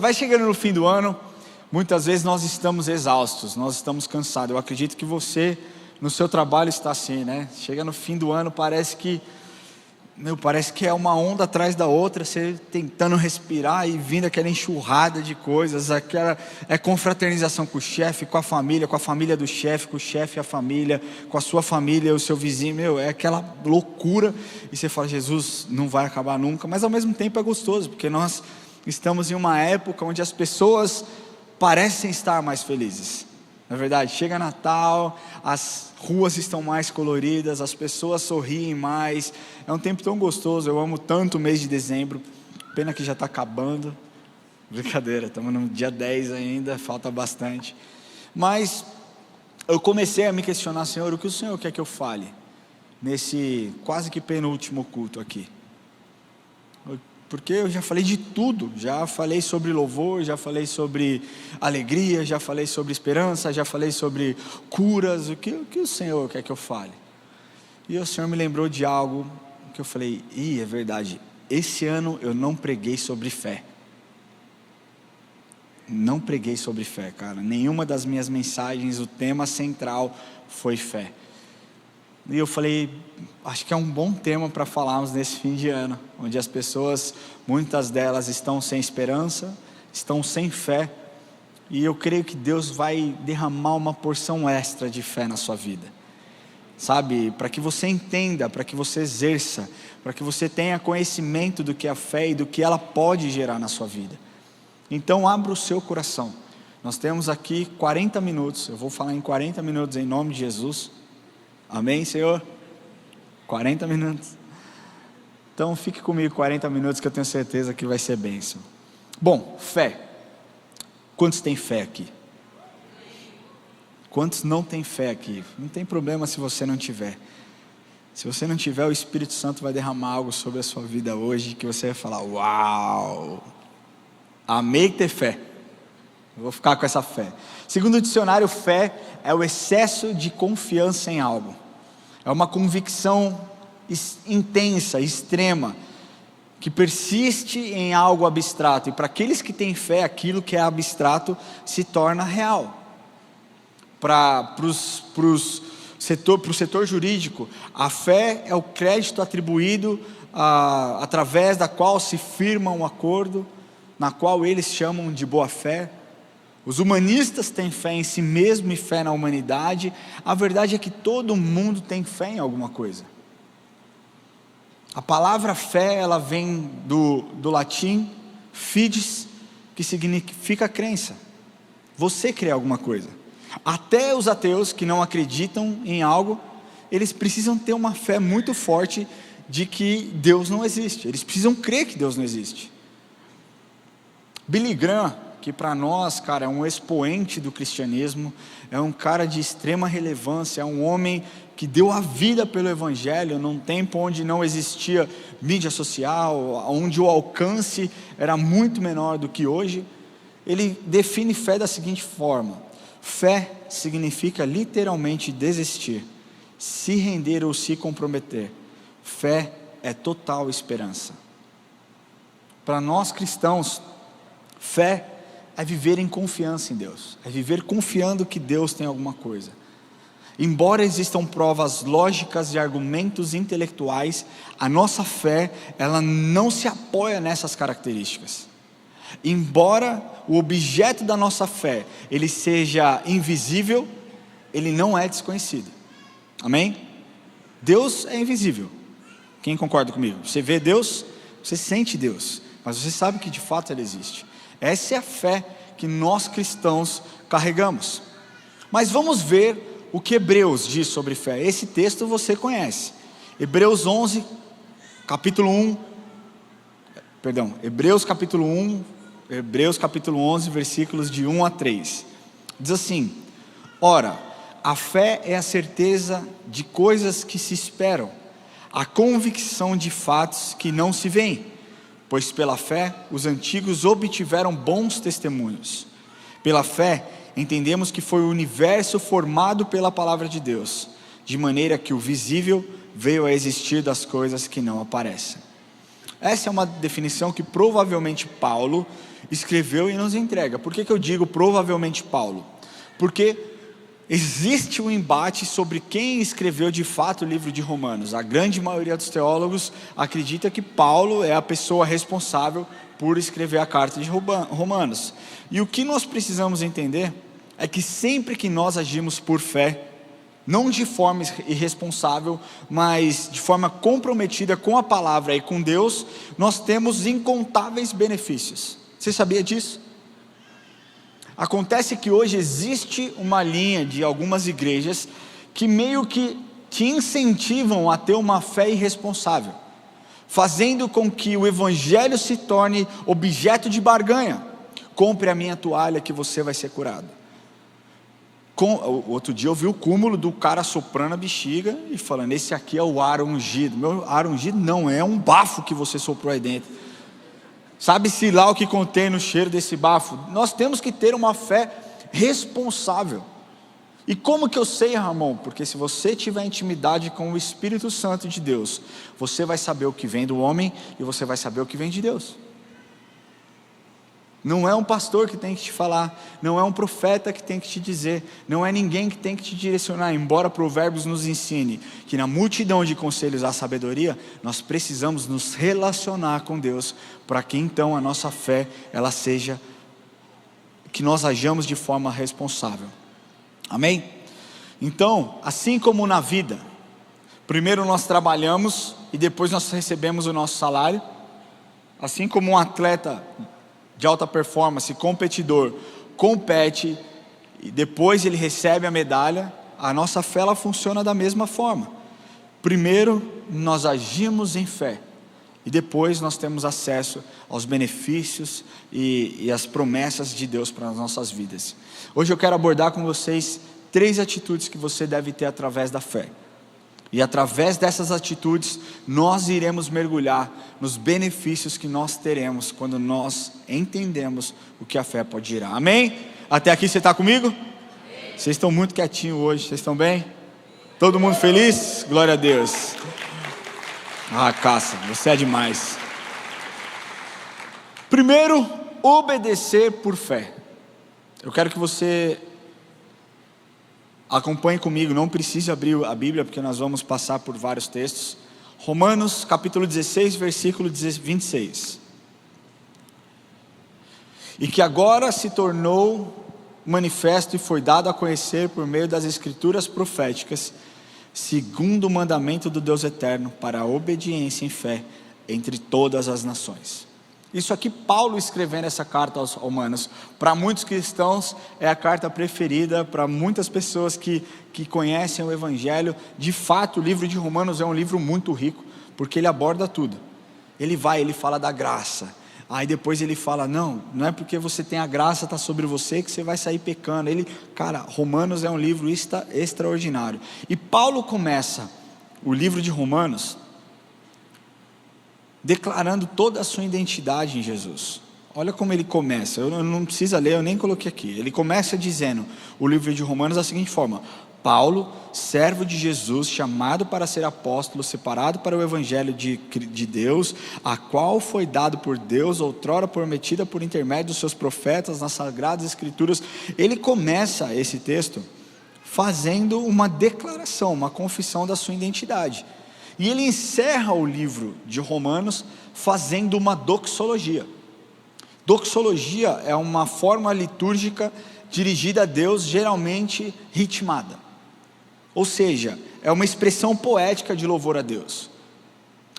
vai chegando no fim do ano, muitas vezes nós estamos exaustos, nós estamos cansados. Eu acredito que você, no seu trabalho, está assim, né? Chega no fim do ano, parece que é uma onda atrás da outra, você tentando respirar e vindo aquela enxurrada de coisas, aquela confraternização com o chefe, com a família do chefe, com o chefe e a família, com a sua família, o seu vizinho, é aquela loucura, e você fala, Jesus, não vai acabar nunca, mas ao mesmo tempo é gostoso, porque nós estamos em uma época onde as pessoas parecem estar mais felizes. Na verdade, chega Natal, as ruas estão mais coloridas, as pessoas sorriem mais, é um tempo tão gostoso. Eu amo tanto o mês de dezembro, pena que já está acabando, brincadeira, estamos no dia 10 ainda, falta bastante, mas eu comecei a me questionar, Senhor, o que o Senhor quer que eu fale, nesse quase que penúltimo culto aqui, porque eu já falei de tudo, já falei sobre louvor, já falei sobre alegria, já falei sobre esperança, já falei sobre curas, o que o Senhor quer que eu fale? E o Senhor me lembrou de algo que eu falei, é verdade, esse ano eu não preguei sobre fé. Não preguei sobre fé, cara, nenhuma das minhas mensagens, o tema central foi fé. E eu falei, acho que é um bom tema para falarmos nesse fim de ano, onde as pessoas, muitas delas estão sem esperança, estão sem fé, e eu creio que Deus vai derramar uma porção extra de fé na sua vida, sabe, para que você entenda, para que você exerça, para que você tenha conhecimento do que é a fé e do que ela pode gerar na sua vida. Então abra o seu coração, nós temos aqui 40 minutos, eu vou falar em 40 minutos em nome de Jesus. Amém, Senhor? 40 minutos. Então fique comigo 40 minutos que eu tenho certeza que vai ser bênção. Bom, fé. Quantos têm fé aqui? Quantos não têm fé aqui? Não tem problema se você não tiver. Se você não tiver, o Espírito Santo vai derramar algo sobre a sua vida hoje, que você vai falar, uau, amei ter fé. Eu vou ficar com essa fé. Segundo o dicionário, fé é o excesso de confiança em algo. É uma convicção intensa, extrema, que persiste em algo abstrato. E para aqueles que têm fé, aquilo que é abstrato se torna real. Para o setor jurídico, a fé é o crédito atribuído através da qual se firma um acordo, na qual eles chamam de boa fé. Os humanistas têm fé em si mesmo e fé na humanidade. A verdade é que todo mundo tem fé em alguma coisa. A palavra fé, ela vem do latim fides, que significa crença. Você crê em alguma coisa. Até os ateus que não acreditam em algo, eles precisam ter uma fé muito forte de que Deus não existe. Eles precisam crer que Deus não existe. Billy Graham, que para nós, cara, é um expoente do cristianismo, é um cara de extrema relevância, é um homem que deu a vida pelo Evangelho, num tempo onde não existia mídia social, onde o alcance era muito menor do que hoje. Ele define fé da seguinte forma: fé significa literalmente desistir, se render ou se comprometer. Fé é total esperança. Para nós cristãos, fé é viver em confiança em Deus, é viver confiando que Deus tem alguma coisa. Embora existam provas lógicas e argumentos intelectuais, a nossa fé, ela não se apoia nessas características. Embora o objeto da nossa fé, ele seja invisível, ele não é desconhecido. Amém? Deus é invisível. Quem concorda comigo? Você vê Deus, você sente Deus, mas você sabe que de fato Ele existe. Essa é a fé que nós cristãos carregamos. Mas vamos ver o que Hebreus diz sobre fé. Esse texto você conhece. Hebreus capítulo 11, versículos de 1 a 3. Diz assim: ora, a fé é a certeza de coisas que se esperam, a convicção de fatos que não se veem. Pois pela fé os antigos obtiveram bons testemunhos. Pela fé entendemos que foi o universo formado pela palavra de Deus, de maneira que o visível veio a existir das coisas que não aparecem. Essa é uma definição que provavelmente Paulo escreveu e nos entrega. Por que eu digo provavelmente Paulo? Porque existe um embate sobre quem escreveu de fato o livro de Romanos. A grande maioria dos teólogos acredita que Paulo é a pessoa responsável por escrever a carta de Romanos. E o que nós precisamos entender é que sempre que nós agimos por fé, não de forma irresponsável, mas de forma comprometida com a palavra e com Deus, nós temos incontáveis benefícios. Você sabia disso? Acontece que hoje existe uma linha de algumas igrejas que meio que te incentivam a ter uma fé irresponsável, fazendo com que o evangelho se torne objeto de barganha. Compre a minha toalha que você vai ser curado. Outro dia eu vi o cúmulo do cara soprando a bexiga e falando: esse aqui é o ar ungido. Meu ar ungido não é um bafo que você soprou aí dentro. Sabe-se lá o que contém no cheiro desse bafo. Nós temos que ter uma fé responsável. E como que eu sei, Ramon? Porque se você tiver intimidade com o Espírito Santo de Deus, você vai saber o que vem do homem e você vai saber o que vem de Deus. Não é um pastor que tem que te falar, não é um profeta que tem que te dizer, não é ninguém que tem que te direcionar. Embora Provérbios nos ensine que na multidão de conselhos há sabedoria, nós precisamos nos relacionar com Deus, para que então a nossa fé, ela seja, que nós hajamos de forma responsável. Amém? Então, assim como na vida, primeiro nós trabalhamos e depois nós recebemos o nosso salário. Assim como um atleta de alta performance, competidor, compete e depois ele recebe a medalha, a nossa fé ela funciona da mesma forma. Primeiro nós agimos em fé e depois nós temos acesso aos benefícios e as promessas de Deus para as nossas vidas. Hoje eu quero abordar com vocês 3 atitudes que você deve ter através da fé. E através dessas atitudes, nós iremos mergulhar nos benefícios que nós teremos quando nós entendemos o que a fé pode gerar. Amém? Até aqui você está comigo? Amém. Vocês estão muito quietinhos hoje, vocês estão bem? Todo mundo feliz? Glória a Deus. Cássia, você é demais. Primeiro, obedecer por fé. Eu quero que você acompanhe comigo, não precise abrir a Bíblia, porque nós vamos passar por vários textos. Romanos capítulo 16, versículo 26. E que agora se tornou manifesto e foi dado a conhecer por meio das escrituras proféticas, segundo o mandamento do Deus eterno, para a obediência em fé entre todas as nações. Isso aqui Paulo escrevendo essa carta aos Romanos, para muitos cristãos é a carta preferida, para muitas pessoas que conhecem o Evangelho. De fato o livro de Romanos é um livro muito rico, porque ele aborda tudo. Ele fala da graça, aí depois ele fala, não é porque você tem a graça, está sobre você, que você vai sair pecando. Romanos é um livro extraordinário. E Paulo começa o livro de Romanos declarando toda a sua identidade em Jesus. Olha como ele começa, eu não precisa ler, eu nem coloquei aqui. Ele começa dizendo, o livro de Romanos da seguinte forma: Paulo, servo de Jesus, chamado para ser apóstolo, separado para o evangelho de Deus, a qual foi dado por Deus, outrora prometida por intermédio dos seus profetas nas sagradas escrituras. Ele começa esse texto fazendo uma declaração, uma confissão da sua identidade. E ele encerra o livro de Romanos fazendo uma doxologia. Doxologia é uma forma litúrgica dirigida a Deus, geralmente ritmada. Ou seja, é uma expressão poética de louvor a Deus.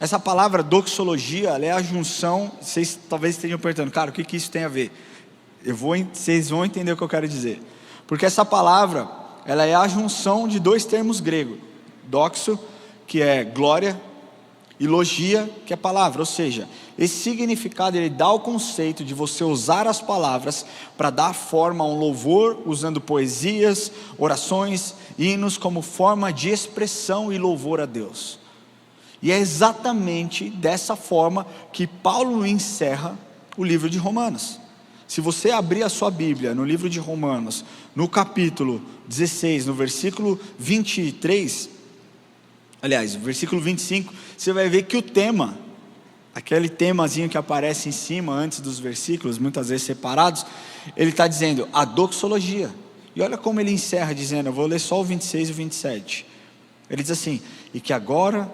Essa palavra doxologia, ela é a junção, vocês talvez estejam perguntando, cara, o que isso tem a ver? Vocês vão entender o que eu quero dizer. Porque essa palavra, ela é a junção de 2 termos gregos. Doxo, que é glória, e logia, que é palavra. Ou seja, esse significado, ele dá o conceito de você usar as palavras para dar forma a um louvor, usando poesias, orações, hinos como forma de expressão e louvor a Deus. E é exatamente dessa forma que Paulo encerra o livro de Romanos. Se você abrir a sua Bíblia no livro de Romanos, no capítulo 16, no versículo 23, aliás, versículo 25, você vai ver que o tema aquele temazinho que aparece em cima, antes dos versículos, muitas vezes separados, ele está dizendo a doxologia. E olha como ele encerra dizendo, eu vou ler só o 26 e o 27. Ele diz assim: e que agora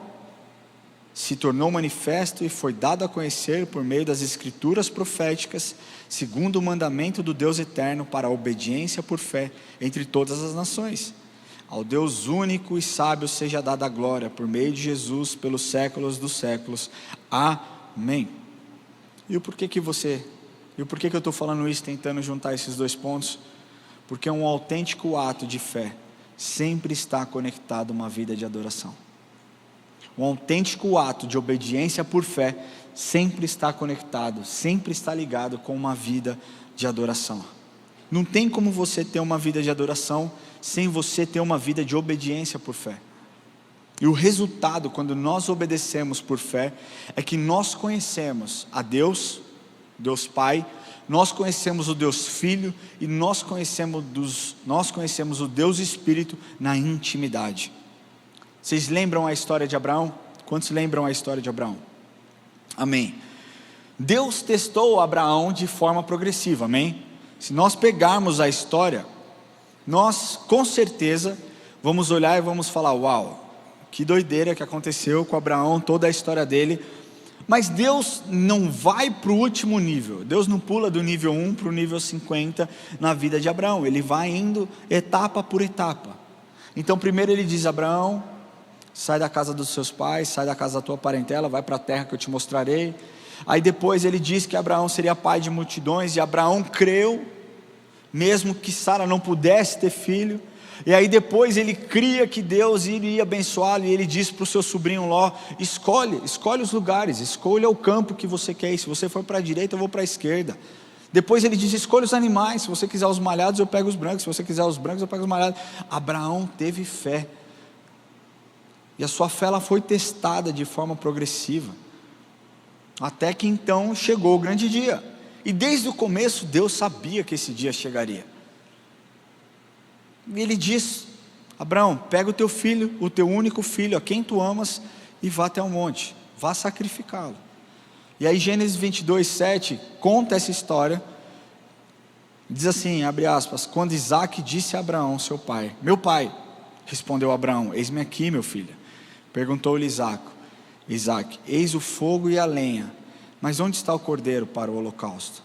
se tornou manifesto e foi dado a conhecer por meio das escrituras proféticas, segundo o mandamento do Deus eterno, para a obediência por fé entre todas as nações. Ao Deus único e sábio seja dada a glória, por meio de Jesus, pelos séculos dos séculos. Amém. E o porquê que eu estou falando isso, tentando juntar esses dois pontos? Porque um autêntico ato de fé sempre está conectado a uma vida de adoração. Um autêntico ato de obediência por fé sempre está conectado, sempre está ligado com uma vida de adoração. Não tem como você ter uma vida de adoração sem você ter uma vida de obediência por fé. E o resultado, quando nós obedecemos por fé, é que nós conhecemos a Deus, Deus Pai, nós conhecemos o Deus Filho e nós conhecemos o Deus Espírito na intimidade. Vocês lembram a história de Abraão? Quantos lembram a história de Abraão? Amém. Deus testou Abraão de forma progressiva, amém? Se nós pegarmos a história, nós com certeza vamos olhar e vamos falar, uau, que doideira que aconteceu com Abraão, toda a história dele. Mas Deus não vai para o último nível, Deus não pula do nível 1 para o nível 50 na vida de Abraão, Ele vai indo etapa por etapa. Então primeiro Ele diz: Abraão, sai da casa dos seus pais, sai da casa da tua parentela, vai para a terra que eu te mostrarei. Aí depois Ele diz que Abraão seria pai de multidões, e Abraão creu, mesmo que Sara não pudesse ter filho. E aí depois ele cria que Deus iria abençoá-lo, e ele diz para o seu sobrinho Ló: escolhe os lugares, escolha o campo que você quer ir. Se você for para a direita, eu vou para a esquerda. Depois ele diz: escolha os animais, se você quiser os malhados, eu pego os brancos, se você quiser os brancos, eu pego os malhados. Abraão teve fé, e a sua fé ela foi testada de forma progressiva, até que então chegou o grande dia. E desde o começo Deus sabia que esse dia chegaria. E Ele diz: Abraão, pega o teu filho, o teu único filho, a quem tu amas, e vá até o monte, vá sacrificá-lo. E aí Gênesis 22:7 conta essa história, diz assim, abre aspas: quando Isaque disse a Abraão, seu pai: meu pai, respondeu Abraão, eis-me aqui, meu filho. Perguntou-lhe Isaque: eis o fogo e a lenha, mas onde está o cordeiro para o holocausto?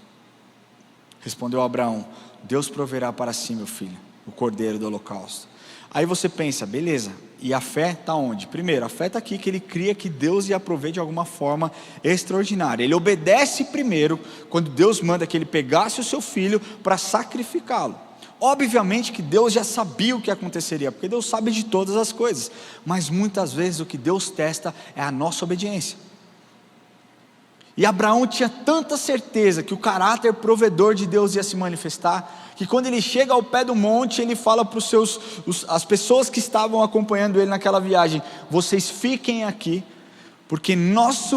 Respondeu Abraão: Deus proverá para si, meu filho, o cordeiro do holocausto. Aí você pensa, beleza, e a fé está onde? Primeiro, a fé está aqui, que ele cria que Deus ia prover de alguma forma extraordinária. Ele obedece primeiro, quando Deus manda que ele pegasse o seu filho para sacrificá-lo. Obviamente que Deus já sabia o que aconteceria, porque Deus sabe de todas as coisas, mas muitas vezes o que Deus testa é a nossa obediência. E Abraão tinha tanta certeza que o caráter provedor de Deus ia se manifestar, que quando ele chega ao pé do monte, ele fala para as pessoas que estavam acompanhando ele naquela viagem: vocês fiquem aqui, porque nós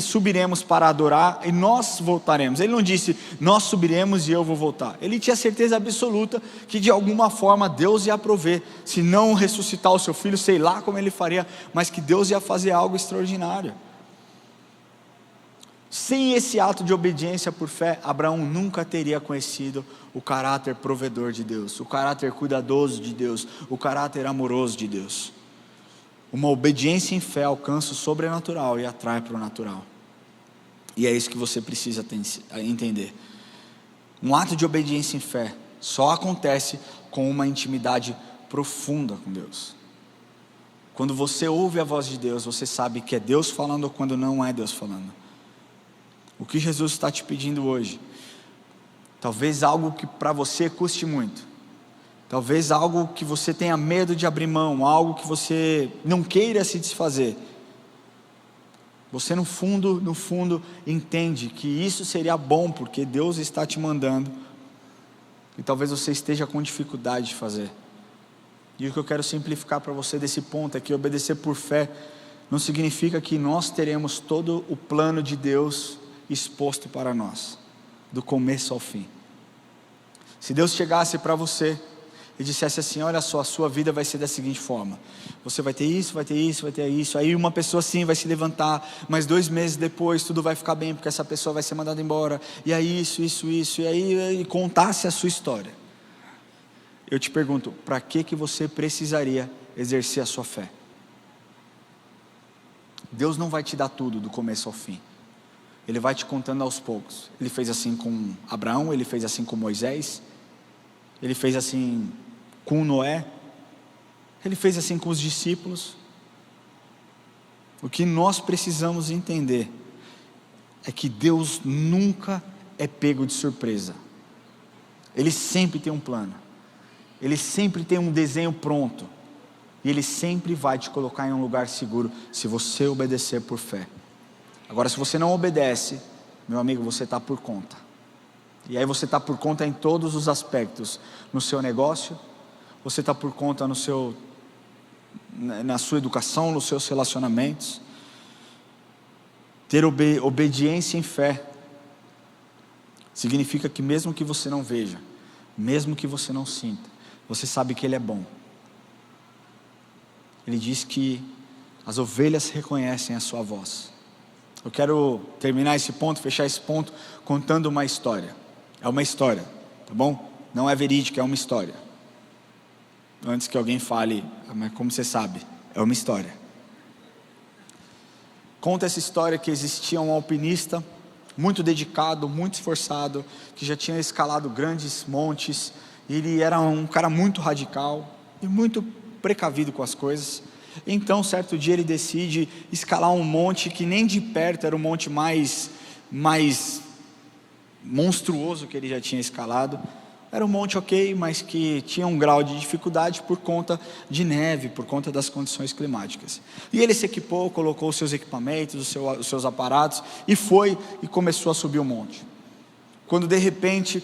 subiremos para adorar e nós voltaremos. Ele não disse, nós subiremos e eu vou voltar. Ele tinha certeza absoluta que de alguma forma Deus ia prover, se não ressuscitar o seu filho, sei lá como ele faria, mas que Deus ia fazer algo extraordinário. Sem esse ato de obediência por fé, Abraão nunca teria conhecido o caráter provedor de Deus, o caráter cuidadoso de Deus, o caráter amoroso de Deus. Uma obediência em fé alcança o sobrenatural e atrai para o natural. E é isso que você precisa entender. Um ato de obediência em fé só acontece com uma intimidade profunda com Deus. Quando você ouve a voz de Deus, você sabe que é Deus falando ou quando não é Deus falando. O que Jesus está te pedindo hoje? Talvez algo que para você custe muito. Talvez algo que você tenha medo de abrir mão, algo que você não queira se desfazer. Você no fundo entende que isso seria bom, porque Deus está te mandando. E talvez você esteja com dificuldade de fazer. E o que eu quero simplificar para você desse ponto é que obedecer por fé não significa que nós teremos todo o plano de Deus exposto para nós, do começo ao fim. Se Deus chegasse para você e dissesse assim: olha só, a sua vida vai ser da seguinte forma, você vai ter isso, vai ter isso, vai ter isso. Aí uma pessoa assim vai se levantar, mas 2 meses depois tudo vai ficar bem, porque essa pessoa vai ser mandada embora, e aí isso, e aí contasse a sua história. Eu te pergunto, para que você precisaria exercer a sua fé? Deus não vai te dar tudo do começo ao fim. Ele vai te contando aos poucos. Ele fez assim com Abraão, ele fez assim com Moisés, ele fez assim com Noé, ele fez assim com os discípulos. O que nós precisamos entender é que Deus nunca é pego de surpresa. Ele sempre tem um plano, Ele sempre tem um desenho pronto, e Ele sempre vai te colocar em um lugar seguro, se você obedecer por fé. Agora, se você não obedece, meu amigo, você está por conta. E aí você está por conta em todos os aspectos. No seu negócio, você está por conta na sua educação, nos seus relacionamentos. Ter obediência em fé significa que mesmo que você não veja, mesmo que você não sinta, você sabe que Ele é bom. Ele diz que as ovelhas reconhecem a sua voz. Eu quero terminar esse ponto, fechar esse ponto, contando uma história. É uma história, tá bom? Não é verídica, é uma história. Antes que alguém fale, mas como você sabe? É uma história. Conta essa história que existia um alpinista muito dedicado, muito esforçado, que já tinha escalado grandes montes. Ele era um cara muito radical e muito precavido com as coisas. Então, certo dia ele decide escalar um monte que nem de perto era o monte mais monstruoso que ele já tinha escalado. Era um monte ok, mas que tinha um grau de dificuldade por conta de neve, por conta das condições climáticas. E ele se equipou, colocou os seus equipamentos, os seus aparatos, e foi e começou a subir o monte. Quando de repente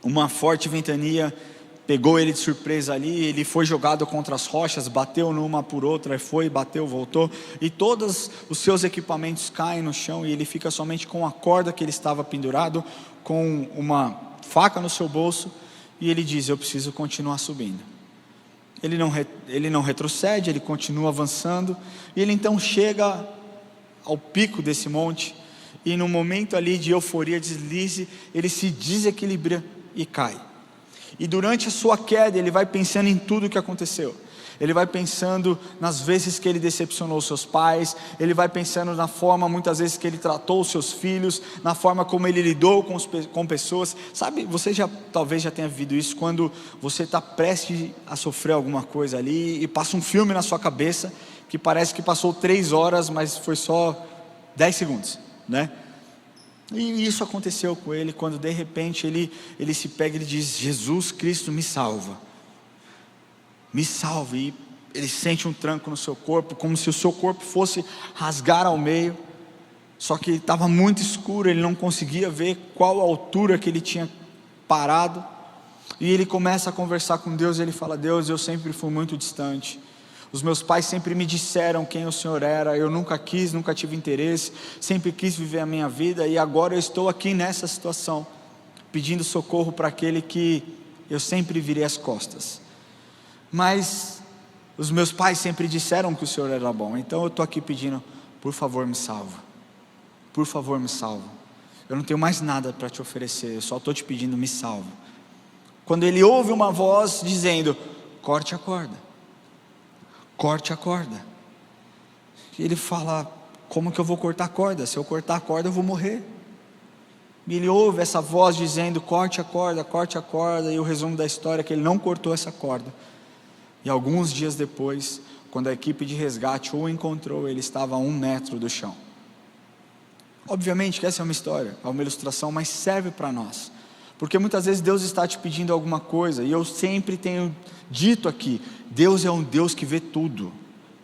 uma forte ventania pegou ele de surpresa ali, ele foi jogado contra as rochas, bateu numa por outra, foi, bateu, voltou, e todos os seus equipamentos caem no chão, e ele fica somente com a corda que ele estava pendurado, com uma faca no seu bolso, e ele diz: eu preciso continuar subindo. Ele não retrocede, ele continua avançando, e ele então chega ao pico desse monte, e num momento ali de euforia, deslize, ele se desequilibra e cai. E durante a sua queda ele vai pensando em tudo o que aconteceu. Ele vai pensando nas vezes que ele decepcionou seus pais. Ele vai pensando na forma muitas vezes que ele tratou os seus filhos, na forma como ele lidou com pessoas. Sabe, você talvez já tenha vivido isso, quando você está prestes a sofrer alguma coisa ali e passa um filme na sua cabeça que parece que passou 3 horas, mas foi só 10 segundos, né? E isso aconteceu com ele, quando de repente ele se pega e ele diz: Jesus Cristo, me salva, me salve. E ele sente um tranco no seu corpo, como se o seu corpo fosse rasgar ao meio. Só que estava muito escuro, ele não conseguia ver qual a altura que ele tinha parado. E ele começa a conversar com Deus, e ele fala: Deus, eu sempre fui muito distante. Os meus pais sempre me disseram quem o Senhor era, eu nunca tive interesse, sempre quis viver a minha vida, e agora eu estou aqui nessa situação, pedindo socorro para aquele que eu sempre virei as costas. Mas os meus pais sempre disseram que o Senhor era bom, então eu estou aqui pedindo: por favor me salva, por favor me salva. Eu não tenho mais nada para te oferecer, eu só estou te pedindo, me salva. Quando ele ouve uma voz dizendo: corte a corda, corte a corda. E ele fala: como que eu vou cortar a corda? Se eu cortar a corda eu vou morrer. E ele ouve essa voz dizendo: corte a corda, corte a corda. E o resumo da história é que ele não cortou essa corda. E alguns dias depois, quando a equipe de resgate o encontrou, ele estava a 1 metro do chão. Obviamente que essa é uma história, é uma ilustração, mas serve para nós. Porque muitas vezes Deus está te pedindo alguma coisa, e eu sempre tenho dito aqui: Deus é um Deus que vê tudo.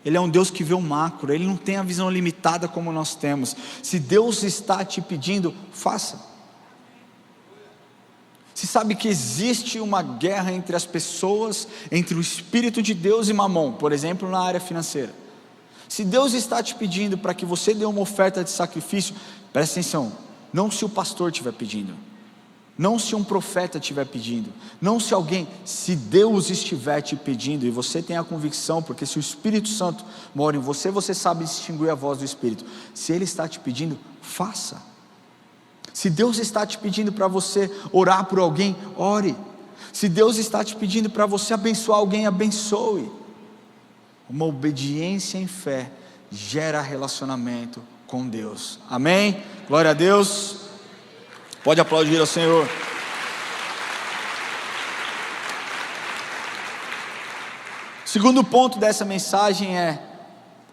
Ele é um Deus que vê o macro, Ele não tem a visão limitada como nós temos. Se Deus está te pedindo, faça. Se sabe que existe uma guerra entre as pessoas, entre o Espírito de Deus e Mamon, por exemplo, na área financeira. Se Deus está te pedindo para que você dê uma oferta de sacrifício, presta atenção, não se o pastor estiver pedindo. não se um profeta estiver pedindo, não se alguém, se Deus estiver te pedindo, e você tem a convicção, porque se o Espírito Santo mora em você, você sabe distinguir a voz do Espírito. Se Ele está te pedindo, faça. Se Deus está te pedindo para você orar por alguém, ore. Se Deus está te pedindo para você abençoar alguém, abençoe. Uma obediência em fé gera relacionamento com Deus. Amém? Glória a Deus. Pode aplaudir ao Senhor. O segundo ponto dessa mensagem é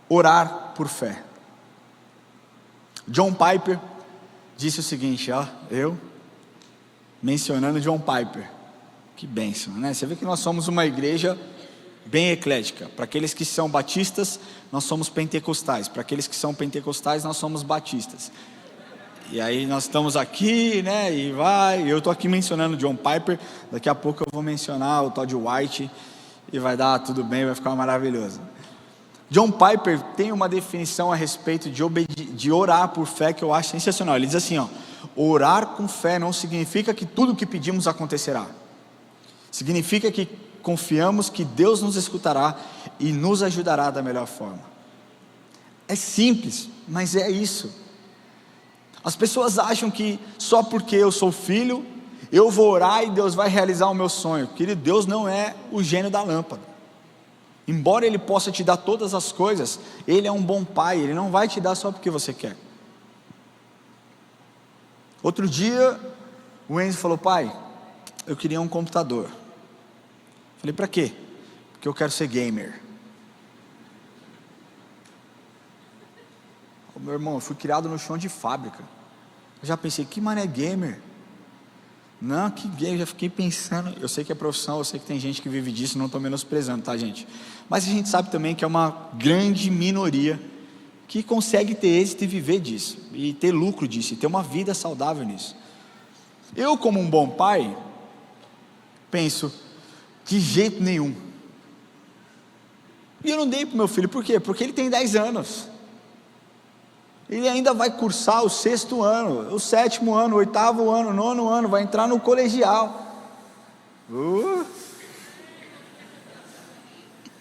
orar por fé. John Piper disse o seguinte, eu mencionando John Piper, que bênção, né? Você vê que nós somos uma igreja bem eclética. Para aqueles que são batistas, nós somos pentecostais. Para aqueles que são pentecostais, nós somos batistas. E aí nós estamos aqui, né? E eu estou aqui mencionando John Piper. Daqui a pouco eu vou mencionar o Todd White e vai dar tudo bem, vai ficar maravilhoso. John Piper tem uma definição a respeito de orar por fé que eu acho sensacional. Ele diz assim, orar com fé não significa que tudo o que pedimos acontecerá. Significa que confiamos que Deus nos escutará e nos ajudará da melhor forma. É simples, mas é isso. As pessoas acham que só porque eu sou filho, eu vou orar e Deus vai realizar o meu sonho. Querido, Deus não é o gênio da lâmpada. Embora Ele possa te dar todas as coisas, Ele é um bom pai, Ele não vai te dar só porque você quer. Outro dia, o Enzo falou, pai, eu queria um computador. Falei, para quê? Porque eu quero ser gamer. Meu irmão, eu fui criado no chão de fábrica. Eu já pensei, que mané gamer? Não, que gamer, já fiquei pensando. Eu sei que é profissão, eu sei que tem gente que vive disso, não estou menosprezando, tá, gente? Mas a gente sabe também que é uma grande minoria que consegue ter êxito e viver disso, e ter lucro disso, e ter uma vida saudável nisso. Eu, como um bom pai, penso, de jeito nenhum. E eu não dei para o meu filho, por quê? Porque ele tem 10 anos. Ele ainda vai cursar o 6º ano, o 7º ano, o 8º ano, o 9º ano, vai entrar no colegial.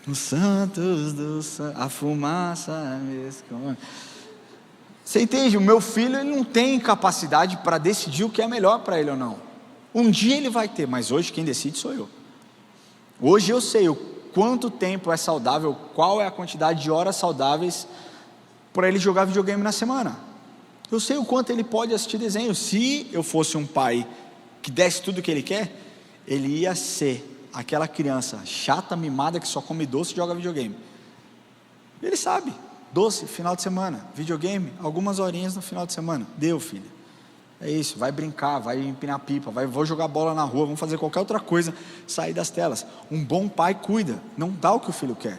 Os santos do a fumaça me esconde. Você entende? O meu filho, ele não tem capacidade para decidir o que é melhor para ele ou não. Um dia ele vai ter, mas hoje quem decide sou eu. Hoje eu sei o quanto tempo é saudável, qual é a quantidade de horas saudáveis para ele jogar videogame na semana. Eu sei o quanto ele pode assistir desenho. Se eu fosse um pai que desse tudo o que ele quer, ele ia ser aquela criança chata, mimada, que só come doce e joga videogame. Ele sabe, doce, final de semana, videogame, algumas horinhas no final de semana. Deu, filho. É isso, vai brincar, vai empinar pipa, vou jogar bola na rua, vamos fazer qualquer outra coisa, sair das telas. Um bom pai cuida, não dá o que o filho quer.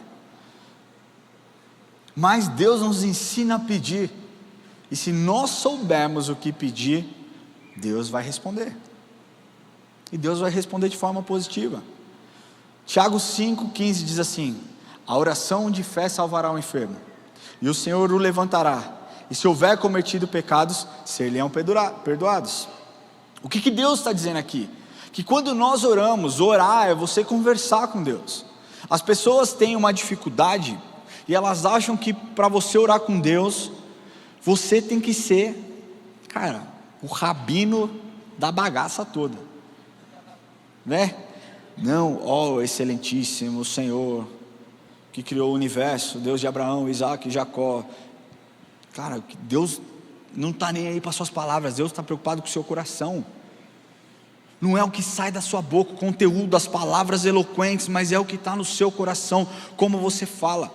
Mas Deus nos ensina a pedir, e se nós soubermos o que pedir, Deus vai responder, e Deus vai responder de forma positiva. Tiago 5,15 diz assim, a oração de fé salvará o enfermo, e o Senhor o levantará, e se houver cometido pecados, ser-lhe-ão perdoados. O que Deus está dizendo aqui? Que quando nós oramos, orar é você conversar com Deus. As pessoas têm uma dificuldade, e elas acham que para você orar com Deus, você tem que ser, o rabino da bagaça toda, né? Não, ó excelentíssimo Senhor, que criou o universo, Deus de Abraão, Isaac e Jacó. Deus não está nem aí para suas palavras, Deus está preocupado com o seu coração. Não é o que sai da sua boca, o conteúdo das palavras eloquentes, mas é o que está no seu coração, como você fala.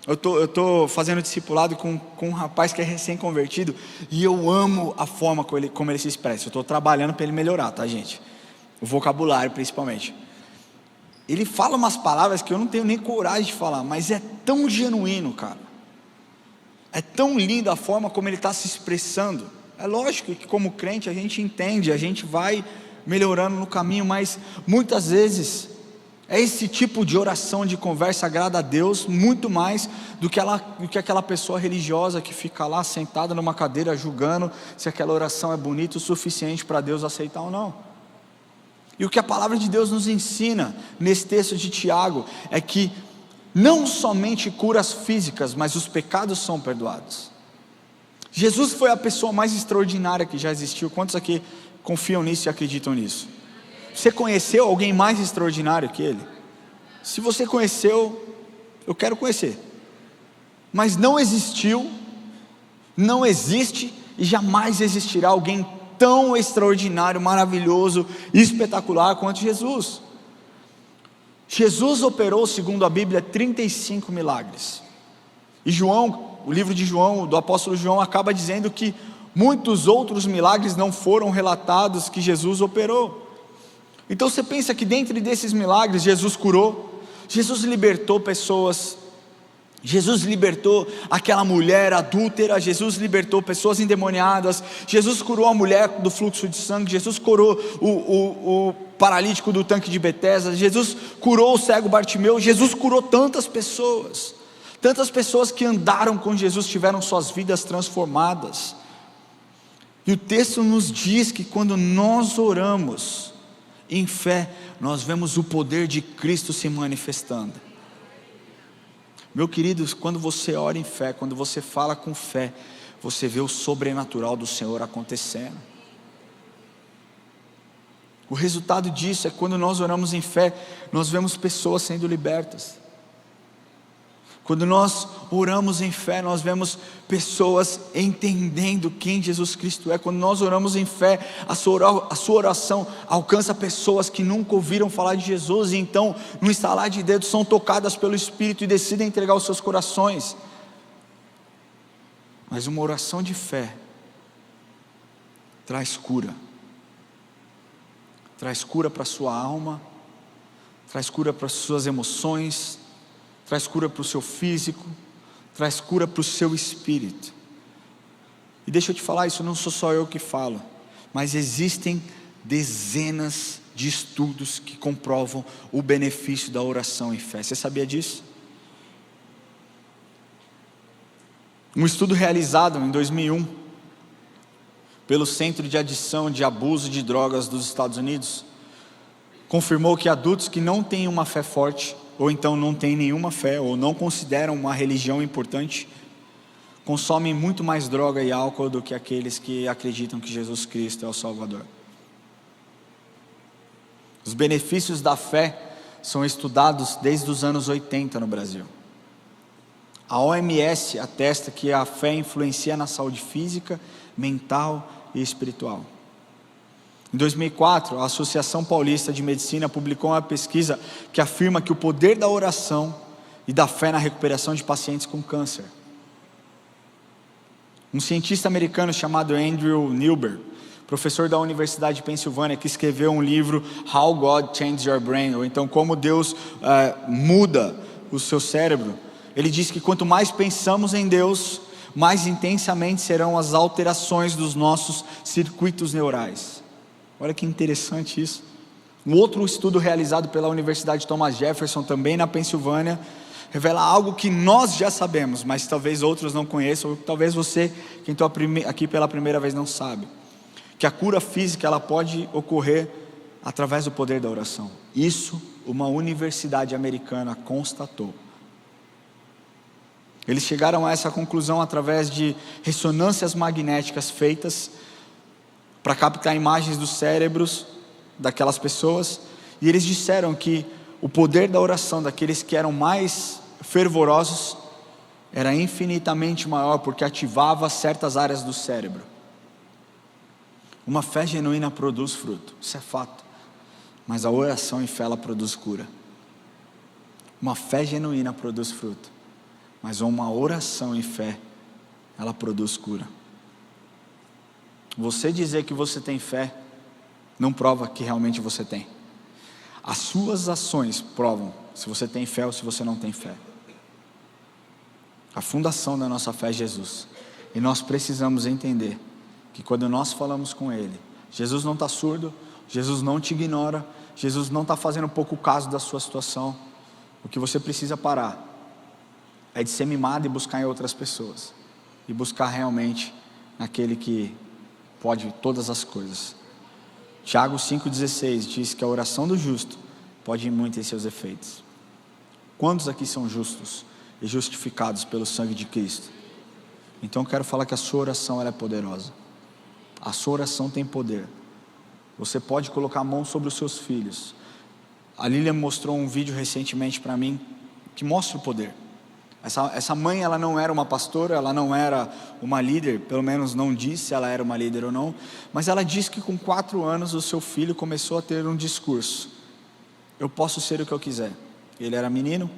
Eu estou fazendo discipulado com um rapaz que é recém-convertido, e eu amo a forma como ele se expressa. Eu estou trabalhando para ele melhorar, tá, gente? O vocabulário principalmente. Ele fala umas palavras que eu não tenho nem coragem de falar, mas é tão genuíno, cara. É tão linda a forma como ele está se expressando. É lógico que como crente a gente entende, a gente vai melhorando no caminho, mas muitas vezes é esse tipo de oração, de conversa agrada a Deus muito mais do que aquela pessoa religiosa que fica lá sentada numa cadeira julgando se aquela oração é bonita o suficiente para Deus aceitar ou não. E o que a palavra de Deus nos ensina nesse texto de Tiago é que não somente curas físicas, mas os pecados são perdoados. Jesus foi a pessoa mais extraordinária que já existiu. Quantos aqui confiam nisso e acreditam nisso? Você conheceu alguém mais extraordinário que ele? Se você conheceu, eu quero conhecer. Mas não existiu, não existe e jamais existirá alguém tão extraordinário, maravilhoso, espetacular quanto Jesus. Jesus operou, segundo a Bíblia, 35 milagres. E João, o livro de João, do apóstolo João, acaba dizendo que muitos outros milagres não foram relatados que Jesus operou. Então você pensa que dentre desses milagres, Jesus curou, Jesus libertou pessoas, Jesus libertou aquela mulher adúltera, Jesus libertou pessoas endemoniadas, Jesus curou a mulher do fluxo de sangue, Jesus curou o paralítico do tanque de Betesda, Jesus curou o cego Bartimeu, Jesus curou tantas pessoas que andaram com Jesus, tiveram suas vidas transformadas. E o texto nos diz que quando nós oramos em fé, nós vemos o poder de Cristo se manifestando. Meu querido, quando você ora em fé, quando você fala com fé, você vê o sobrenatural do Senhor acontecendo. O resultado disso é quando nós oramos em fé, nós vemos pessoas sendo libertas. Quando nós oramos em fé, nós vemos pessoas entendendo quem Jesus Cristo é. Quando nós oramos em fé, a sua oração alcança pessoas que nunca ouviram falar de Jesus, e então, no estalar de dedos, são tocadas pelo Espírito e decidem entregar os seus corações. Mas uma oração de fé traz cura para a sua alma, traz cura para as suas emoções, traz cura para o seu físico, traz cura para o seu espírito. E deixa eu te falar, isso não sou só eu que falo, mas existem dezenas de estudos que comprovam o benefício da oração em fé. Você sabia disso? Um estudo realizado em 2001 pelo Centro de Adição de Abuso de Drogas dos Estados Unidos confirmou que adultos que não têm uma fé forte, ou então não têm nenhuma fé, ou não consideram uma religião importante, consomem muito mais droga e álcool do que aqueles que acreditam que Jesus Cristo é o Salvador. Os benefícios da fé são estudados desde os anos 80 no Brasil. A OMS atesta que a fé influencia na saúde física, mental e espiritual. Em 2004, a Associação Paulista de Medicina publicou uma pesquisa que afirma que o poder da oração e da fé na recuperação de pacientes com câncer. Um cientista americano chamado Andrew Newberg, professor da Universidade de Pensilvânia, que escreveu um livro How God Changed Your Brain, ou então Como Deus muda o seu cérebro. Ele diz que quanto mais pensamos em Deus, mais intensamente serão as alterações dos nossos circuitos neurais. Olha que interessante isso. Um outro estudo realizado pela Universidade Thomas Jefferson, também na Pensilvânia, revela algo que nós já sabemos, mas talvez outros não conheçam, ou talvez você, quem está aqui pela primeira vez, não sabe. Que a cura física ela pode ocorrer através do poder da oração. Isso uma universidade americana constatou. Eles chegaram a essa conclusão através de ressonâncias magnéticas feitas para captar imagens dos cérebros daquelas pessoas, e eles disseram que o poder da oração daqueles que eram mais fervorosos era infinitamente maior, porque ativava certas áreas do cérebro. Uma fé genuína produz fruto, isso é fato, mas a oração em fé ela produz cura. Uma fé genuína produz fruto, mas uma oração em fé ela produz cura. Você dizer que você tem fé não prova que realmente você tem. As suas ações provam se você tem fé ou se você não tem fé. A fundação da nossa fé é Jesus, e nós precisamos entender que quando nós falamos com Ele, Jesus não está surdo, Jesus não te ignora, Jesus não está fazendo pouco caso da sua situação. O que você precisa parar é de ser mimado e buscar em outras pessoas, e buscar realmente naquele que pode todas as coisas. Tiago 5,16 diz que a oração do justo pode ir muito em seus efeitos. Quantos aqui são justos e justificados pelo sangue de Cristo? Então eu quero falar que a sua oração ela é poderosa. A sua oração tem poder. Você pode colocar a mão sobre os seus filhos. A Lilian mostrou um vídeo recentemente para mim que mostra o poder. Essa mãe, ela não era uma pastora, ela não era uma líder, pelo menos não disse se ela era uma líder ou não, mas ela disse que com 4 anos o seu filho começou a ter um discurso: eu posso ser o que eu quiser. Ele era menino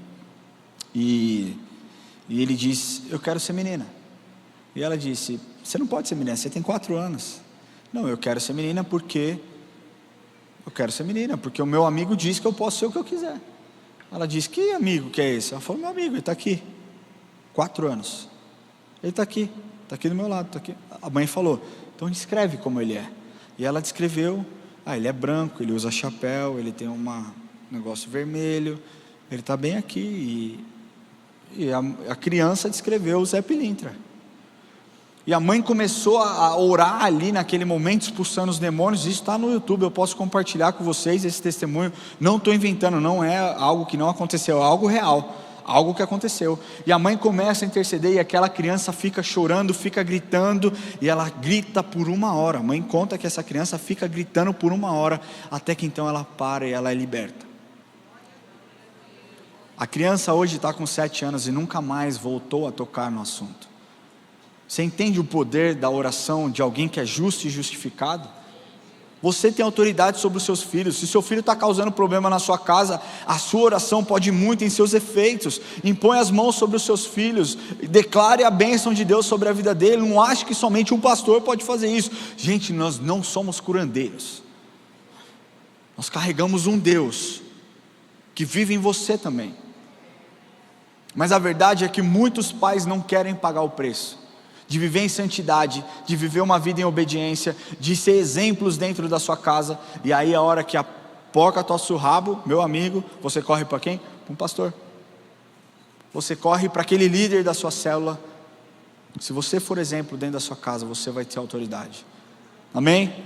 e ele disse: eu quero ser menina. E ela disse: você não pode ser menina, você tem 4 anos. Não, eu quero ser menina porque o meu amigo disse que eu posso ser o que eu quiser. Ela disse: que amigo que é esse? Ela falou: meu amigo, ele está aqui, 4 anos, ele está aqui do meu lado, está aqui. A mãe falou: então descreve como ele é. E ela descreveu: ele é branco, ele usa chapéu, ele tem um negócio vermelho, ele está bem aqui. E a criança descreveu o Zé Pilintra. E a mãe começou a orar ali naquele momento, expulsando os demônios. Isso está no YouTube, eu posso compartilhar com vocês esse testemunho. Não estou inventando, não é algo que não aconteceu, é algo real, algo que aconteceu. E a mãe começa a interceder e aquela criança fica chorando, fica gritando, e ela grita por 1 hora. A mãe conta que essa criança fica gritando por 1 hora, até que então ela para e ela é liberta. A criança hoje está com 7 anos e nunca mais voltou a tocar no assunto. Você entende o poder da oração de alguém que é justo e justificado? Você tem autoridade sobre os seus filhos. Se seu filho está causando problema na sua casa, a sua oração pode ir muito em seus efeitos. Impõe as mãos sobre os seus filhos, declare a bênção de Deus sobre a vida dele. Não ache que somente um pastor pode fazer isso. Gente, nós não somos curandeiros. Nós carregamos um Deus que vive em você também. Mas a verdade é que muitos pais não querem pagar o preço de viver em santidade, de viver uma vida em obediência, de ser exemplos dentro da sua casa. E aí a hora que a porca torce o rabo, meu amigo, você corre para quem? Para um pastor. Você corre para aquele líder da sua célula. Se você for exemplo dentro da sua casa, você vai ter autoridade. Amém?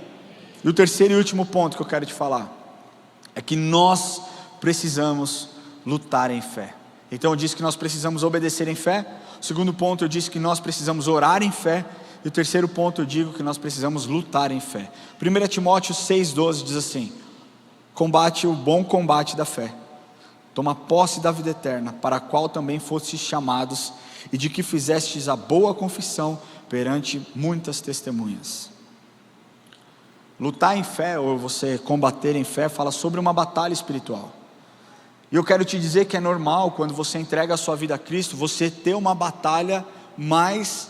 E o terceiro e último ponto que eu quero te falar é que nós precisamos lutar em fé. Então eu disse que nós precisamos obedecer em fé. O segundo ponto eu disse que nós precisamos orar em fé. E o terceiro ponto eu digo que nós precisamos lutar em fé. 1 Timóteo 6,12 diz assim: combate o bom combate da fé, toma posse da vida eterna, para a qual também fostes chamados, e de que fizestes a boa confissão perante muitas testemunhas. Lutar em fé, ou você combater em fé, fala sobre uma batalha espiritual. E eu quero te dizer que é normal, quando você entrega a sua vida a Cristo, você ter uma batalha mais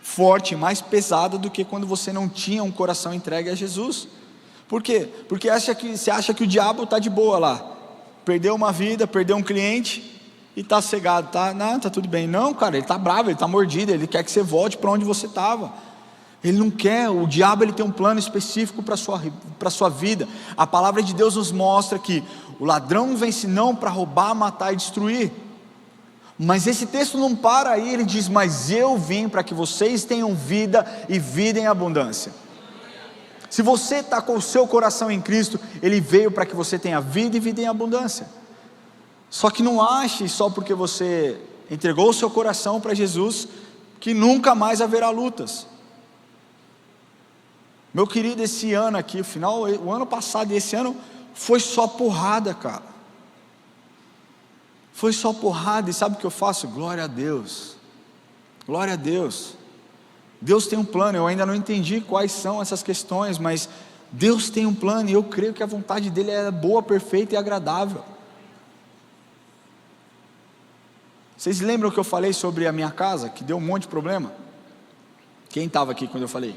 forte, mais pesada do que quando você não tinha um coração entregue a Jesus. Por quê? Porque você acha que o diabo está de boa lá, perdeu uma vida, perdeu um cliente e está cegado, tá tudo bem. Não, cara, ele está bravo, ele está mordido, ele quer que você volte para onde você estava. Ele não quer. O diabo ele tem um plano específico para a sua vida. A palavra de Deus nos mostra que o ladrão vem senão para roubar, matar e destruir. Mas esse texto não para aí, ele diz: mas eu vim para que vocês tenham vida e vida em abundância. Se você está com o seu coração em Cristo, Ele veio para que você tenha vida e vida em abundância. Só que não ache só porque você entregou o seu coração para Jesus, que nunca mais haverá lutas. Meu querido, esse ano aqui, o ano passado e esse ano, foi só porrada, cara. Foi só porrada. E sabe o que eu faço? Glória a Deus. Glória a Deus. Deus tem um plano. Eu ainda não entendi quais são essas questões, mas Deus tem um plano, e eu creio que a vontade dele é boa, perfeita e agradável. Vocês lembram que eu falei sobre a minha casa, que deu um monte de problema? Quem estava aqui quando eu falei?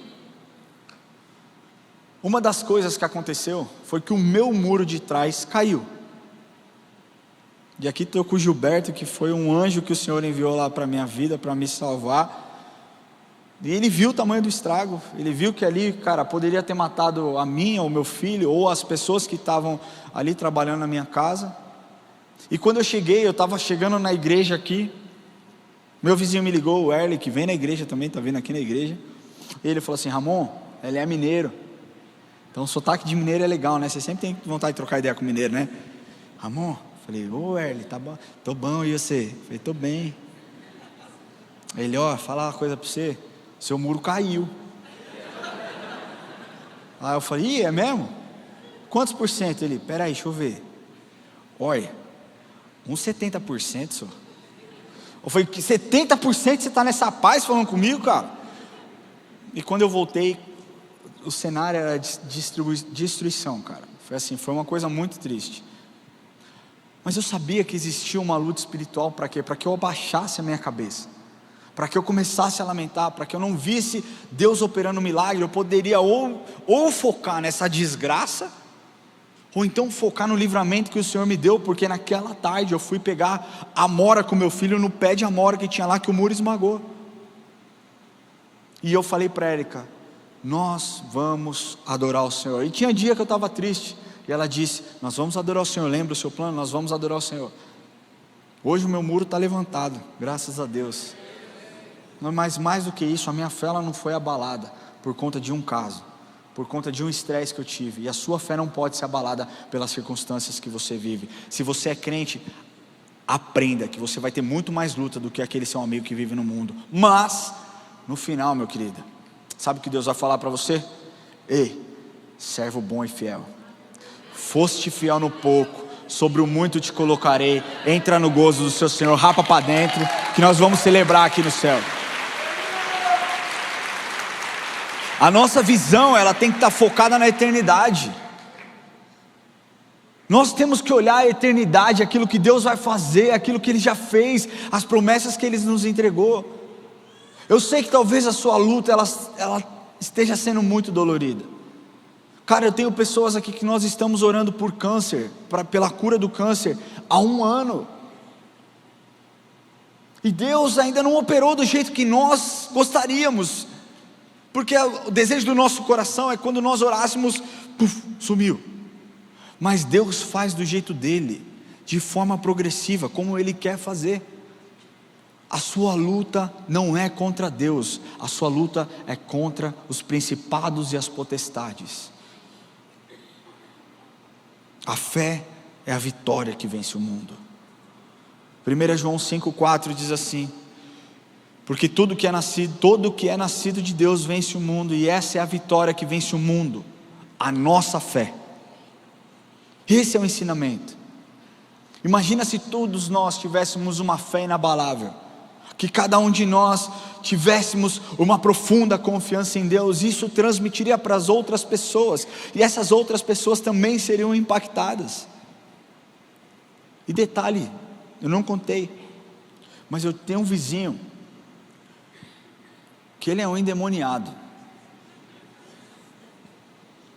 Uma das coisas que aconteceu foi que o meu muro de trás caiu. E aqui estou com o Gilberto, que foi um anjo que o Senhor enviou lá para a minha vida, para me salvar. E ele viu o tamanho do estrago. Ele viu que ali, cara, poderia ter matado a mim, ou o meu filho, ou as pessoas que estavam ali trabalhando na minha casa. E quando eu cheguei, eu estava chegando na igreja aqui. Meu vizinho me ligou, o Erle, que vem na igreja também, está vindo aqui na igreja. E ele falou assim: Ramon, ele é mineiro. Então, o sotaque de mineiro é legal, né? Você sempre tem vontade de trocar ideia com o mineiro, né? Ramon, falei, ô Erle, tá bom? Tô bom, e você? Falei, tô bem. Ele, ó, falar uma coisa pra você, seu muro caiu. Aí eu falei, ih, é mesmo? Quantos por cento? Ele, peraí, deixa eu ver. Olha, uns 70%, senhor. Eu falei, que 70% você está nessa paz falando comigo, cara? E quando eu voltei, o cenário era de destruição, cara. Foi assim, foi uma coisa muito triste. Mas eu sabia que existia uma luta espiritual para quê? Para que eu abaixasse a minha cabeça, para que eu começasse a lamentar, para que eu não visse Deus operando um milagre. Eu poderia ou focar nessa desgraça, ou então focar no livramento que o Senhor me deu, porque naquela tarde eu fui pegar a amora com meu filho no pé de amora que tinha lá, que o muro esmagou. E eu falei para a Érica, nós vamos adorar o Senhor. E tinha dia que eu estava triste, e ela disse, nós vamos adorar o Senhor, lembra o seu plano? Nós vamos adorar o Senhor. Hoje o meu muro está levantado, graças a Deus. Mas mais do que isso, a minha fé ela não foi abalada por conta de um caso, por conta de um estresse que eu tive. E a sua fé não pode ser abalada pelas circunstâncias que você vive. Se você é crente, aprenda que você vai ter muito mais luta do que aquele seu amigo que vive no mundo. Mas, no final, meu querido, sabe o que Deus vai falar para você? Ei, servo bom e fiel, foste fiel no pouco, sobre o muito te colocarei. Entra no gozo do seu Senhor, rapa para dentro, que nós vamos celebrar aqui no céu. A nossa visão, ela tem que estar focada na eternidade. Nós temos que olhar a eternidade, aquilo que Deus vai fazer, aquilo que Ele já fez, as promessas que Ele nos entregou. Eu sei que talvez a sua luta, ela esteja sendo muito dolorida. Cara, eu tenho pessoas aqui que nós estamos orando por câncer, pela cura do câncer, há 1 ano. E Deus ainda não operou do jeito que nós gostaríamos. Porque o desejo do nosso coração é quando nós orássemos, puf, sumiu. Mas Deus faz do jeito dele, de forma progressiva, como Ele quer fazer. A sua luta não é contra Deus, a sua luta é contra os principados e as potestades. A fé é a vitória que vence o mundo. 1 João 5,4 diz assim, porque todo que é nascido de Deus vence o mundo, e essa é a vitória que vence o mundo, a nossa fé. Esse é o ensinamento. Imagina se todos nós tivéssemos uma fé inabalável, que cada um de nós tivéssemos uma profunda confiança em Deus. Isso transmitiria para as outras pessoas, e essas outras pessoas também seriam impactadas. E detalhe, eu não contei, mas eu tenho um vizinho que ele é um endemoniado.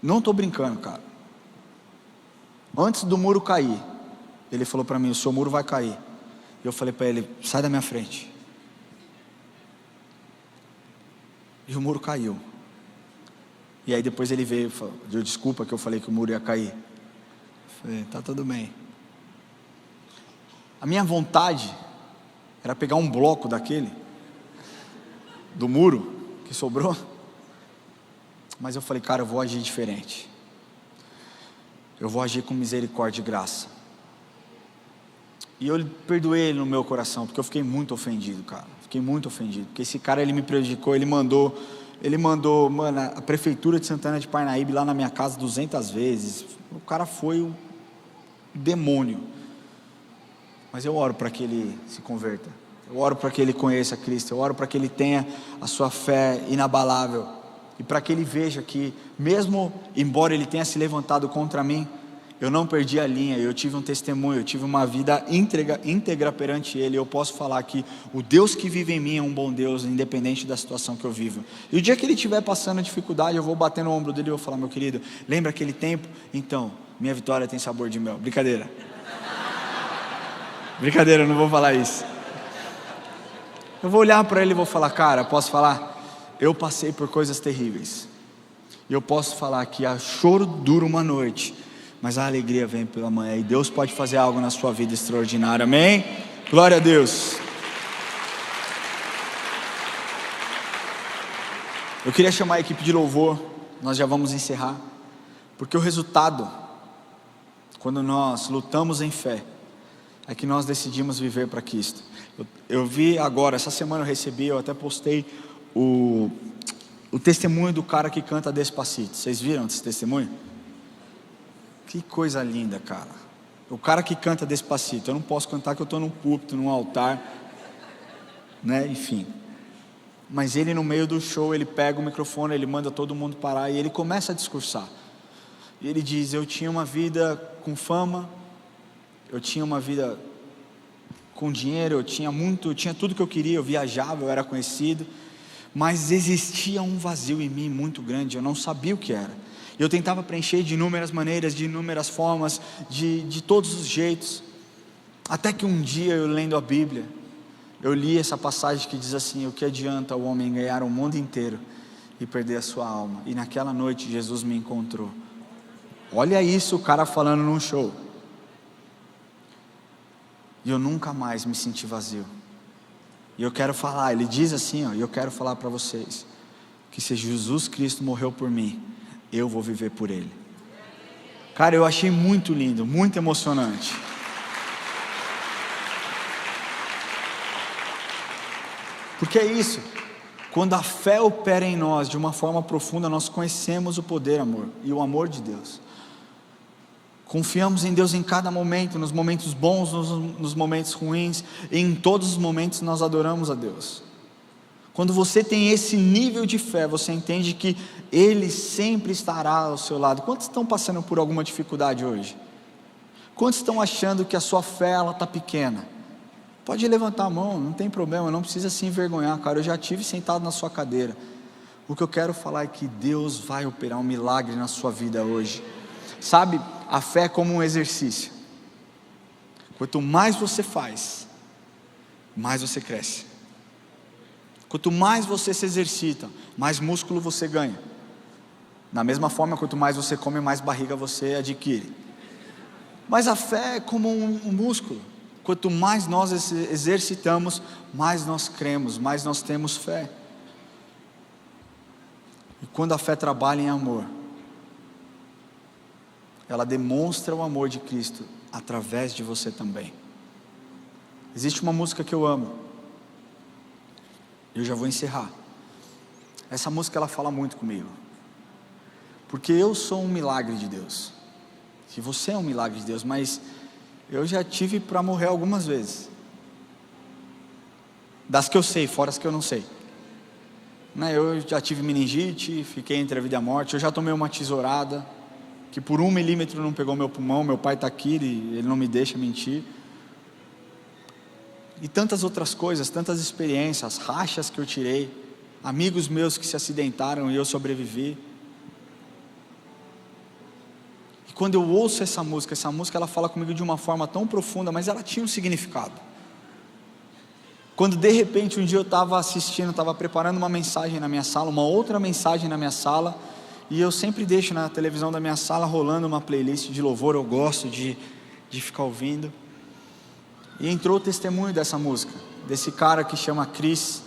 Não estou brincando, cara. Antes do muro cair, ele falou para mim, o seu muro vai cair. E eu falei para ele, sai da minha frente. E o muro caiu. E aí depois ele veio e falou, deu desculpa que eu falei que o muro ia cair. Eu falei, tá tudo bem. A minha vontade era pegar um bloco daquele, do muro que sobrou, mas eu falei, cara, eu vou agir diferente. Eu vou agir com misericórdia e graça. E eu perdoei ele no meu coração, porque eu fiquei muito ofendido, cara. Fiquei muito ofendido, porque esse cara, ele me prejudicou. Ele mandou, mano, a prefeitura de Santana de Parnaíba lá na minha casa 200 vezes. O cara foi um demônio. Mas eu oro para que ele se converta. Eu oro para que ele conheça Cristo. Eu oro para que ele tenha a sua fé inabalável. E para que ele veja que, mesmo embora ele tenha se levantado contra mim, eu não perdi a linha, eu tive um testemunho, eu tive uma vida íntegra perante Ele. Eu posso falar que o Deus que vive em mim é um bom Deus, independente da situação que eu vivo. E o dia que ele estiver passando dificuldade, eu vou bater no ombro dele e vou falar, meu querido, lembra aquele tempo? Então, minha vitória tem sabor de mel. Brincadeira. Brincadeira, eu não vou falar isso. Eu vou olhar para ele e vou falar, cara, posso falar? Eu passei por coisas terríveis. E eu posso falar que a choro dura uma noite, mas a alegria vem pela manhã. E Deus pode fazer algo na sua vida extraordinário, amém? Glória a Deus. Eu queria chamar a equipe de louvor. Nós já vamos encerrar. Porque o resultado, quando nós lutamos em fé, é que nós decidimos viver para Cristo. Eu vi agora, essa semana eu recebi, eu até postei o testemunho do cara que canta Despacito. Vocês viram esse testemunho? Que coisa linda, cara. O cara que canta Despacito. Eu não posso cantar, que eu estou num púlpito, num altar, né? Enfim. Mas ele, no meio do show, ele pega o microfone, ele manda todo mundo parar e ele começa a discursar. E ele diz: eu tinha uma vida com fama, eu tinha uma vida com dinheiro, eu tinha tudo que eu queria, eu viajava, eu era conhecido, mas existia um vazio em mim muito grande, eu não sabia o que era. Eu tentava preencher de inúmeras maneiras, de inúmeras formas, de todos os jeitos, até que um dia, eu lendo a Bíblia, eu li essa passagem que diz assim: o que adianta o homem ganhar o mundo inteiro e perder a sua alma? E naquela noite Jesus me encontrou. Olha isso, o cara falando num show. E eu nunca mais me senti vazio. E eu quero falar, ele diz assim, e eu quero falar para vocês, que se Jesus Cristo morreu por mim, eu vou viver por Ele. Cara, eu achei muito lindo, muito emocionante. Porque é isso, quando a fé opera em nós de uma forma profunda, nós conhecemos o poder, amor, e o amor de Deus. Confiamos em Deus em cada momento, nos momentos bons, nos momentos ruins, e em todos os momentos nós adoramos a Deus. Quando você tem esse nível de fé, você entende que Ele sempre estará ao seu lado. Quantos estão passando por alguma dificuldade hoje? Quantos estão achando que a sua fé está pequena? Pode levantar a mão, não tem problema, não precisa se envergonhar, cara. Eu já estive sentado na sua cadeira. O que eu quero falar é que Deus vai operar um milagre na sua vida hoje. Sabe, a fé é como um exercício. Quanto mais você faz, mais você cresce. Quanto mais você se exercita, mais músculo você ganha. Da mesma forma, quanto mais você come, mais barriga você adquire. Mas a fé é como um músculo. Quanto mais nós exercitamos, mais nós cremos, mais nós temos fé. E quando a fé trabalha em amor, ela demonstra o amor de Cristo através de você também. Existe uma música que eu amo, eu já vou encerrar. Essa música ela fala muito comigo, porque eu sou um milagre de Deus. Se você é um milagre de Deus, mas eu já tive para morrer algumas vezes. Das que eu sei, fora as que eu não sei. Eu já tive meningite, fiquei entre a vida e a morte. Eu já tomei uma tesourada que por 1 milímetro não pegou meu pulmão. Meu pai está aqui, ele não me deixa mentir. E tantas outras coisas, tantas experiências, rachas que eu tirei, amigos meus que se acidentaram e eu sobrevivi. E quando eu ouço essa música ela fala comigo de uma forma tão profunda, mas ela tinha um significado. Quando de repente um dia eu estava assistindo, estava preparando uma mensagem na minha sala, uma outra mensagem na minha sala, e eu sempre deixo na televisão da minha sala rolando uma playlist de louvor, eu gosto de ficar ouvindo. E entrou o testemunho dessa música, desse cara que chama Chris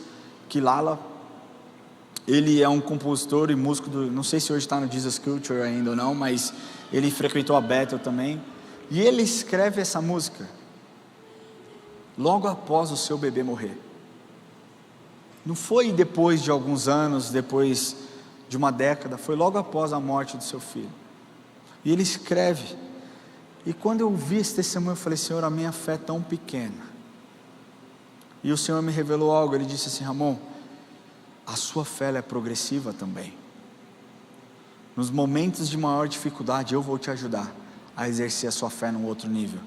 Quilala. Ele é um compositor e músico não sei se hoje está no Jesus Culture ainda ou não, mas ele frequentou a Bethel também. E ele escreve essa música logo após o seu bebê morrer. Não foi depois de alguns anos, depois de uma década, foi logo após a morte do seu filho. E ele escreve. E quando eu vi esse testemunho, eu falei: Senhor, a minha fé é tão pequena. E o Senhor me revelou algo. Ele disse assim: Ramon, a sua fé é progressiva também. Nos momentos de maior dificuldade, eu vou te ajudar a exercer a sua fé num outro nível.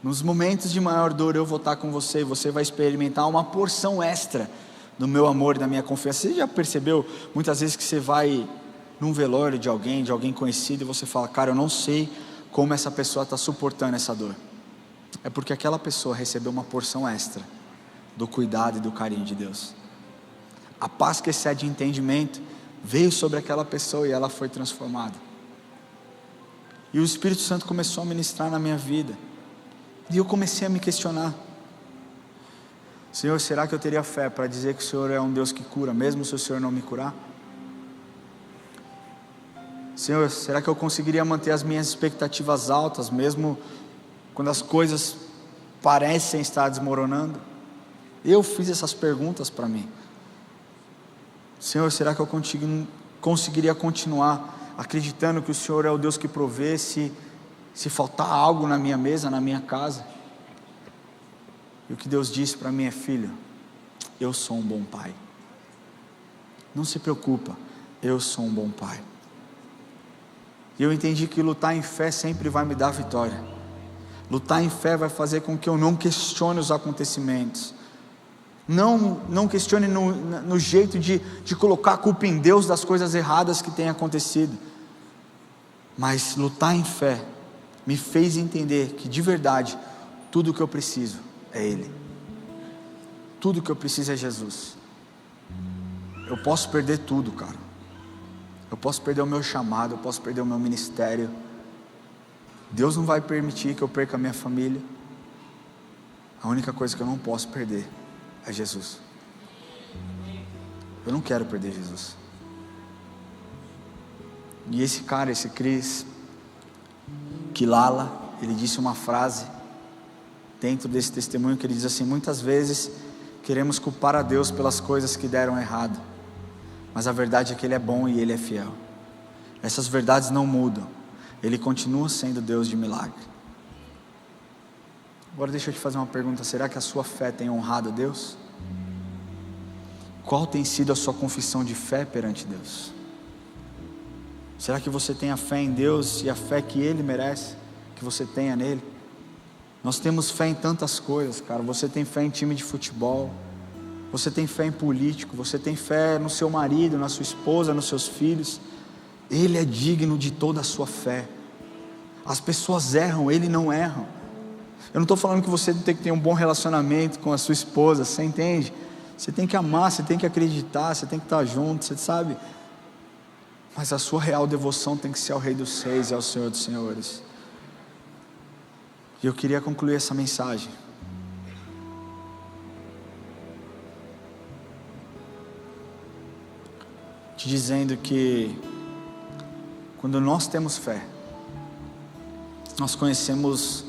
Nos momentos de maior dor, eu vou estar com você, e você vai experimentar uma porção extra do meu amor e da minha confiança. Você já percebeu muitas vezes que você vai num velório de alguém conhecido, e você fala: cara, eu não sei como essa pessoa está suportando essa dor. É porque aquela pessoa recebeu uma porção extra do cuidado e do carinho de Deus. A paz que excede entendimento veio sobre aquela pessoa e ela foi transformada. E o Espírito Santo começou a ministrar na minha vida. E eu comecei a me questionar: Senhor, será que eu teria fé para dizer que o Senhor é um Deus que cura, mesmo se o Senhor não me curar? Senhor, será que eu conseguiria manter as minhas expectativas altas, mesmo quando as coisas parecem estar desmoronando? Eu fiz essas perguntas para mim. Senhor, será que eu conseguiria continuar acreditando que o Senhor é o Deus que provê se faltar algo na minha mesa, na minha casa? E o que Deus disse para mim é: filho, eu sou um bom pai. Não se preocupa, eu sou um bom pai. E eu entendi que lutar em fé sempre vai me dar vitória. Lutar em fé vai fazer com que eu não questione os acontecimentos. Não questione no jeito de colocar a culpa em Deus das coisas erradas que têm acontecido. Mas lutar em fé me fez entender que de verdade, tudo o que eu preciso é Ele. Tudo o que eu preciso é Jesus. Eu posso perder tudo, cara. Eu posso perder o meu chamado, eu posso perder o meu ministério. Deus não vai permitir que eu perca a minha família. A única coisa que eu não posso perder é Jesus. Eu não quero perder Jesus. E esse cara, esse Cris Quilala, ele disse uma frase dentro desse testemunho que ele diz assim: muitas vezes queremos culpar a Deus pelas coisas que deram errado, mas a verdade é que Ele é bom e Ele é fiel. Essas verdades não mudam. Ele continua sendo Deus de milagre. Agora deixa eu te fazer uma pergunta: será que a sua fé tem honrado a Deus? Qual tem sido a sua confissão de fé perante Deus? Será que você tem a fé em Deus e a fé que Ele merece, que você tenha nele? Nós temos fé em tantas coisas, cara. Você tem fé em time de futebol, você tem fé em político, você tem fé no seu marido, na sua esposa, nos seus filhos. Ele é digno de toda a sua fé. As pessoas erram, Ele não erra. Eu não estou falando que você tem que ter um bom relacionamento com a sua esposa, você entende? Você tem que amar, você tem que acreditar, você tem que estar junto, você sabe? Mas a sua real devoção tem que ser ao Rei dos Reis e ao Senhor dos Senhores. E eu queria concluir essa mensagem te dizendo que quando nós temos fé, nós conhecemos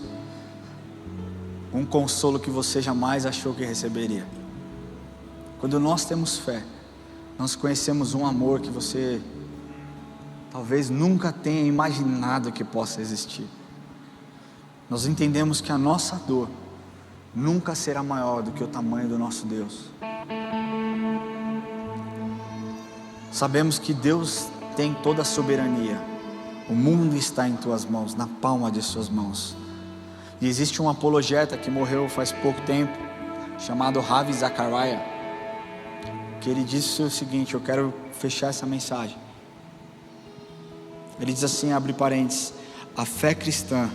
um consolo que você jamais achou que receberia. Quando nós temos fé, nós conhecemos um amor que você talvez nunca tenha imaginado que possa existir. Nós entendemos que a nossa dor nunca será maior do que o tamanho do nosso Deus. Sabemos que Deus tem toda a soberania. O mundo está em tuas mãos, na palma de suas mãos. E existe um apologeta que morreu faz pouco tempo, chamado Ravi Zachariah, que ele disse o seguinte: eu quero fechar essa mensagem. Ele diz assim, abre parênteses: a fé cristã,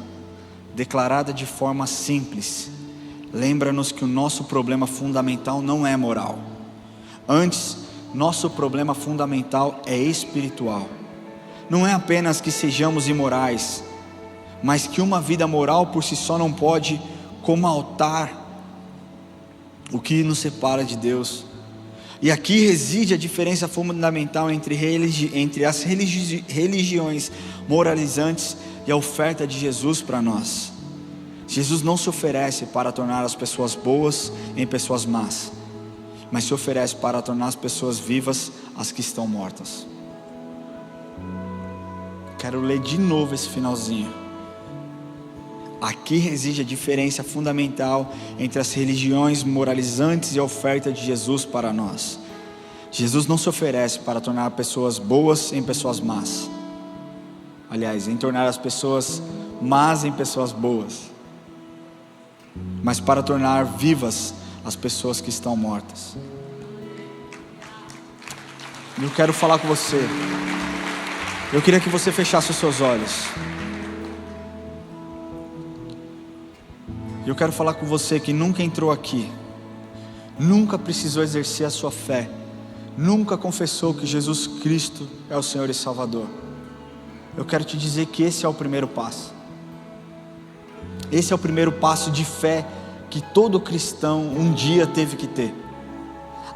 declarada de forma simples, lembra-nos que o nosso problema fundamental não é moral. Antes, nosso problema fundamental é espiritual. Não é apenas que sejamos imorais, mas que uma vida moral por si só não pode comaltar o que nos separa de Deus. E aqui reside a diferença fundamental entre as religiões moralizantes e a oferta de Jesus para nós. Jesus não se oferece para tornar as pessoas boas em pessoas más, mas se oferece para tornar as pessoas vivas as que estão mortas. Quero ler de novo esse finalzinho. Aqui reside a diferença fundamental entre as religiões moralizantes e a oferta de Jesus para nós. Jesus não se oferece para tornar pessoas boas em pessoas más. Aliás, em tornar as pessoas más em pessoas boas, mas para tornar vivas as pessoas que estão mortas. Eu quero falar com você. Eu queria que você fechasse os seus olhos. Eu quero falar com você que nunca entrou aqui, nunca precisou exercer a sua fé, nunca confessou que Jesus Cristo é o Senhor e Salvador. Eu quero te dizer que esse é o primeiro passo. Esse é o primeiro passo de fé que todo cristão um dia teve que ter.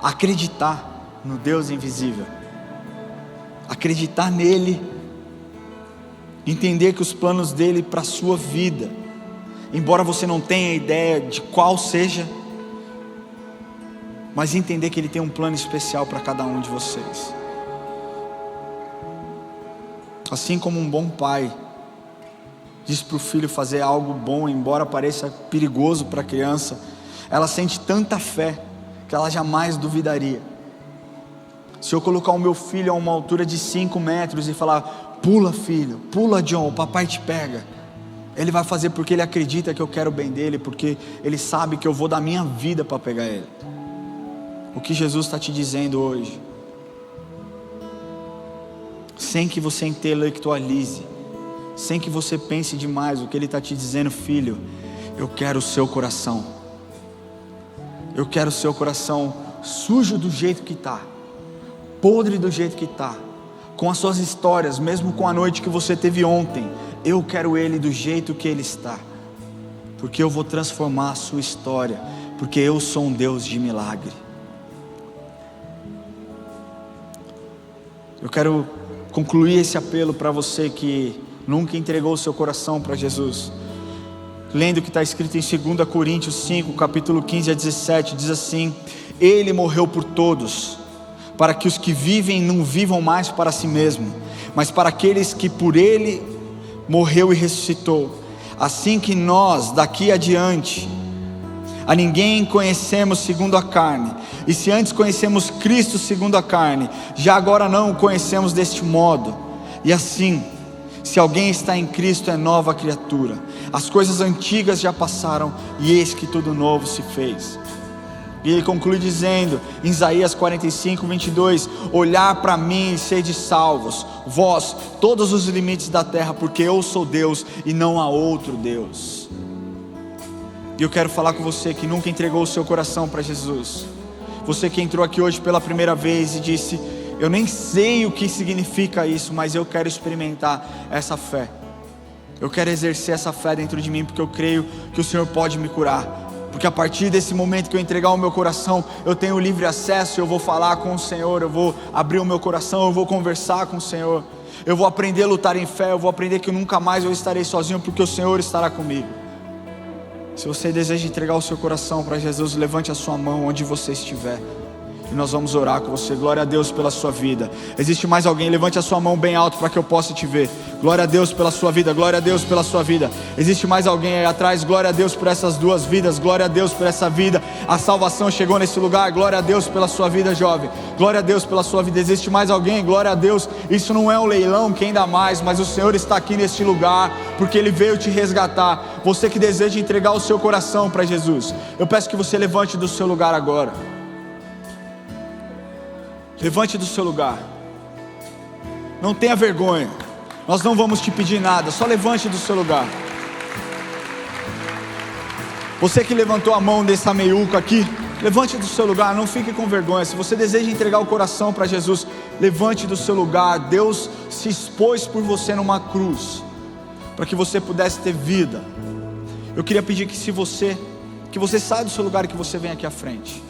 Acreditar no Deus invisível. Acreditar nele Entender que os planos dele para a sua vida, embora você não tenha ideia de qual seja, mas entender que ele tem um plano especial para cada um de vocês. Assim como um bom pai diz para o filho fazer algo bom, embora pareça perigoso para a criança, ela sente tanta fé que ela jamais duvidaria. Se eu colocar o meu filho a uma altura de 5 metros e falar: pula filho, pula John, o papai te pega, ele vai fazer porque ele acredita que eu quero o bem dele, porque ele sabe que eu vou dar minha vida para pegar ele. O que Jesus está te dizendo hoje, sem que você intelectualize, sem que você pense demais, o que ele está te dizendo: filho, eu quero o seu coração, eu quero o seu coração sujo do jeito que está, podre do jeito que está, com as suas histórias, mesmo com a noite que você teve ontem. Eu quero ele do jeito que ele está, porque eu vou transformar a sua história, porque eu sou um Deus de milagre. Eu quero concluir esse apelo para você que nunca entregou o seu coração para Jesus, lendo o que está escrito em 2 Coríntios 5, capítulo 15 a 17, diz assim: ele morreu por todos, para que os que vivem não vivam mais para si mesmo, mas para aqueles que por ele morreu e ressuscitou. Assim que nós daqui adiante a ninguém conhecemos segundo a carne, e se antes conhecemos Cristo segundo a carne, já agora não o conhecemos deste modo. E assim, se alguém está em Cristo, é nova criatura, as coisas antigas já passaram, e eis que tudo novo se fez. E ele conclui dizendo, em Isaías 45, 22, olhar para mim e sede salvos, vós, todos os limites da terra, porque eu sou Deus e não há outro Deus. E eu quero falar com você que nunca entregou o seu coração para Jesus, você que entrou aqui hoje pela primeira vez e disse: eu nem sei o que significa isso, mas eu quero experimentar essa fé, eu quero exercer essa fé dentro de mim, porque eu creio que o Senhor pode me curar. Porque a partir desse momento que eu entregar o meu coração, eu tenho livre acesso, eu vou falar com o Senhor, eu vou abrir o meu coração, eu vou conversar com o Senhor, eu vou aprender a lutar em fé, eu vou aprender que nunca mais eu estarei sozinho, porque o Senhor estará comigo. Se você deseja entregar o seu coração para Jesus, levante a sua mão onde você estiver, e nós vamos orar com você. Glória a Deus pela sua vida. Existe mais alguém? Levante a sua mão bem alto para que eu possa te ver. Glória a Deus pela sua vida, glória a Deus pela sua vida. Existe mais alguém aí atrás? Glória a Deus por essas duas vidas, glória a Deus por essa vida. A salvação chegou nesse lugar. Glória a Deus pela sua vida, jovem. Glória a Deus pela sua vida. Existe mais alguém? Glória a Deus. Isso não é um leilão, quem dá mais, mas o Senhor está aqui neste lugar, porque Ele veio te resgatar. Você que deseja entregar o seu coração para Jesus, eu peço que você levante do seu lugar agora. Levante do seu lugar, não tenha vergonha, nós não vamos te pedir nada, só levante do seu lugar. Você que levantou a mão dessa meiuca aqui, levante do seu lugar, não fique com vergonha. Se você deseja entregar o coração para Jesus, levante do seu lugar. Deus se expôs por você numa cruz, para que você pudesse ter vida. Eu queria pedir que você saia do seu lugar e que você venha aqui à frente.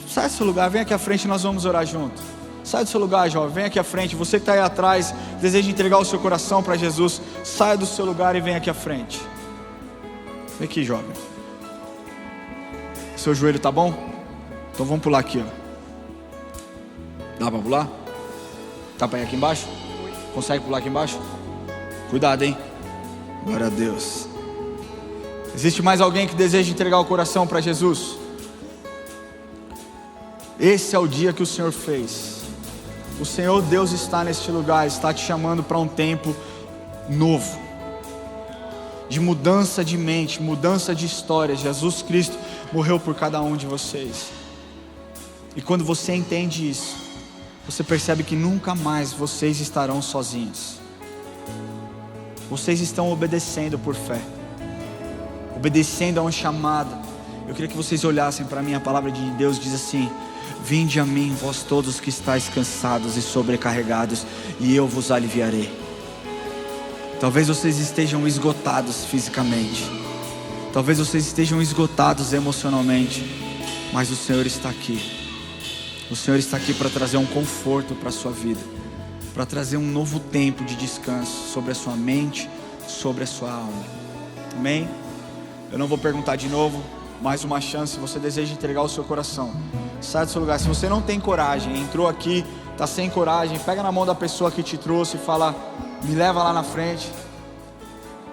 Sai do seu lugar, vem aqui à frente, nós vamos orar junto. Sai do seu lugar, jovem, vem aqui à frente. Você que está aí atrás, deseja entregar o seu coração para Jesus, saia do seu lugar e vem aqui à frente. Vem aqui, jovem. Seu joelho tá bom? Então vamos pular aqui, ó. Dá para pular? Dá para ir aqui embaixo? Consegue pular aqui embaixo? Cuidado, hein? Glória a Deus. Existe mais alguém que deseja entregar o coração para Jesus? Esse é o dia que o Senhor fez. O Senhor Deus está neste lugar, está te chamando para um tempo novo, de mudança de mente, mudança de história. Jesus Cristo morreu por cada um de vocês. E quando você entende isso, você percebe que nunca mais vocês estarão sozinhos. Vocês estão obedecendo por fé, obedecendo a um chamado. Eu queria que vocês olhassem para mim. A palavra de Deus diz assim: vinde a mim, vós todos que estáis cansados e sobrecarregados, e eu vos aliviarei. Talvez vocês estejam esgotados fisicamente, talvez vocês estejam esgotados emocionalmente, mas o Senhor está aqui. O Senhor está aqui para trazer um conforto para a sua vida. para trazer um novo tempo de descanso sobre a sua mente, sobre a sua alma. Amém? Eu não vou perguntar de novo, mais uma chance. Se você deseja entregar o seu coração, sai do seu lugar. Se você não tem coragem, entrou aqui, está sem coragem, pega na mão da pessoa que te trouxe e fala: me leva lá na frente,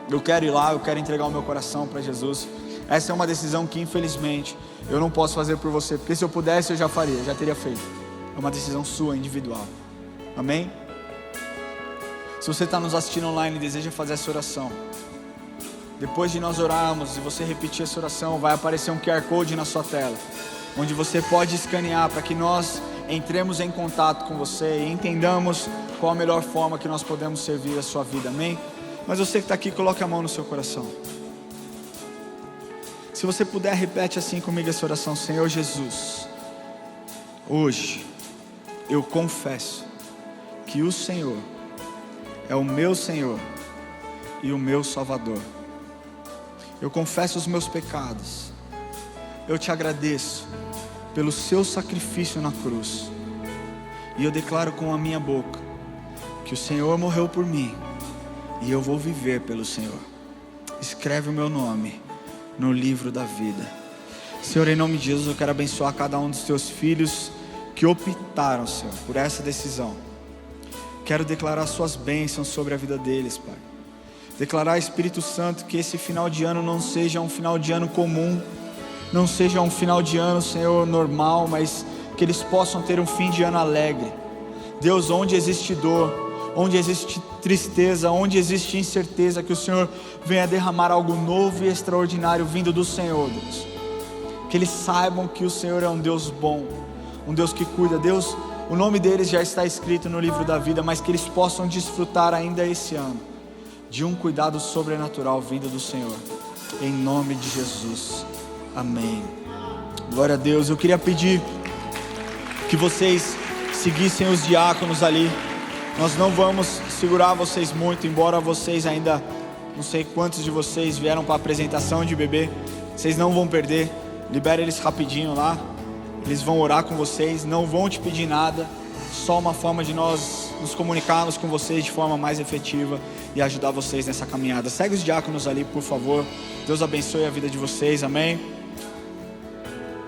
eu quero ir lá, eu quero entregar o meu coração para Jesus. Essa é uma decisão que infelizmente eu não posso fazer por você, porque se eu pudesse eu já faria, já teria feito. É uma decisão sua, individual. Amém? Se você está nos assistindo online e deseja fazer essa oração, depois de nós orarmos e você repetir essa oração, vai aparecer um QR Code na sua tela, onde você pode escanear para que nós entremos em contato com você e entendamos qual a melhor forma que nós podemos servir a sua vida. Amém? Mas você que está aqui, coloque a mão no seu coração. Se você puder, repete assim comigo essa oração: Senhor Jesus, hoje eu confesso que o Senhor é o meu Senhor e o meu Salvador. Eu confesso os meus pecados. Eu te agradeço pelo seu sacrifício na cruz. E eu declaro com a minha boca que o Senhor morreu por mim e eu vou viver pelo Senhor. Escreve o meu nome no livro da vida. Senhor, em nome de Jesus, eu quero abençoar cada um dos teus filhos que optaram, Senhor, por essa decisão. Quero declarar suas bênçãos sobre a vida deles, Pai. Declarar, Espírito Santo, que esse final de ano não seja um final de ano comum, não seja um final de ano, Senhor, normal, mas que eles possam ter um fim de ano alegre. Deus, onde existe dor, onde existe tristeza, onde existe incerteza, que o Senhor venha derramar algo novo e extraordinário vindo do Senhor, Deus. Que eles saibam que o Senhor é um Deus bom, um Deus que cuida. Deus, o nome deles já está escrito no livro da vida, mas que eles possam desfrutar ainda esse ano de um cuidado sobrenatural vindo do Senhor, em nome de Jesus, amém. Glória a Deus. Eu queria pedir que vocês seguissem os diáconos ali. Nós não vamos segurar vocês muito, embora vocês ainda, não sei quantos de vocês vieram para a apresentação de bebê, vocês não vão perder. Libera eles rapidinho lá, eles vão orar com vocês, não vão te pedir nada, só uma forma de nós nos comunicarmos com vocês de forma mais efetiva e ajudar vocês nessa caminhada. Segue os diáconos ali, por favor. Deus abençoe a vida de vocês, amém?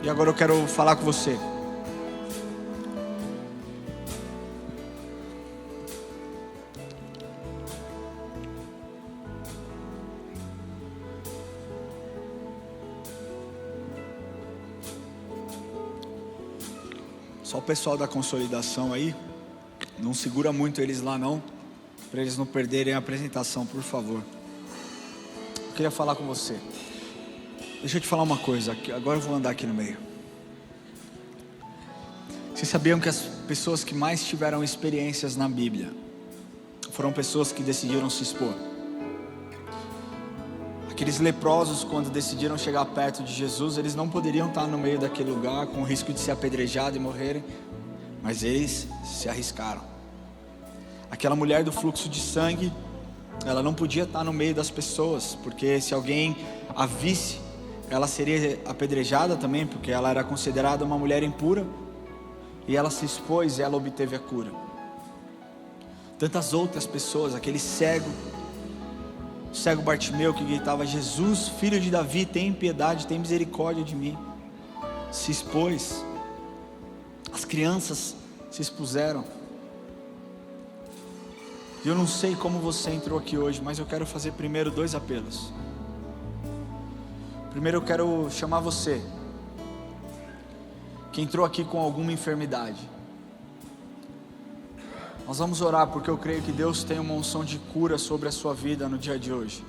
E agora eu quero falar com você. Só o pessoal da consolidação aí, não segura muito eles lá não, para eles não perderem a apresentação, por favor. Eu queria falar com você. Deixa eu te falar uma coisa, agora eu vou andar aqui no meio. Vocês sabiam que as pessoas que mais tiveram experiências na Bíblia foram pessoas que decidiram se expor? Aqueles leprosos, quando decidiram chegar perto de Jesus, eles não poderiam estar no meio daquele lugar com o risco de ser apedrejados e morrerem, mas eles se arriscaram. Aquela mulher do fluxo de sangue, ela não podia estar no meio das pessoas, porque se alguém a visse, ela seria apedrejada também, porque ela era considerada uma mulher impura, e ela se expôs e ela obteve a cura. Tantas outras pessoas, aquele cego Bartimeu que gritava: Jesus, filho de Davi, tem piedade, tem misericórdia de mim, se expôs. As crianças se expuseram. Eu não sei como você entrou aqui hoje, mas eu quero fazer primeiro 2 apelos. Primeiro eu quero chamar você que entrou aqui com alguma enfermidade. Nós vamos orar, porque eu creio que Deus tem uma unção de cura sobre a sua vida no dia de hoje.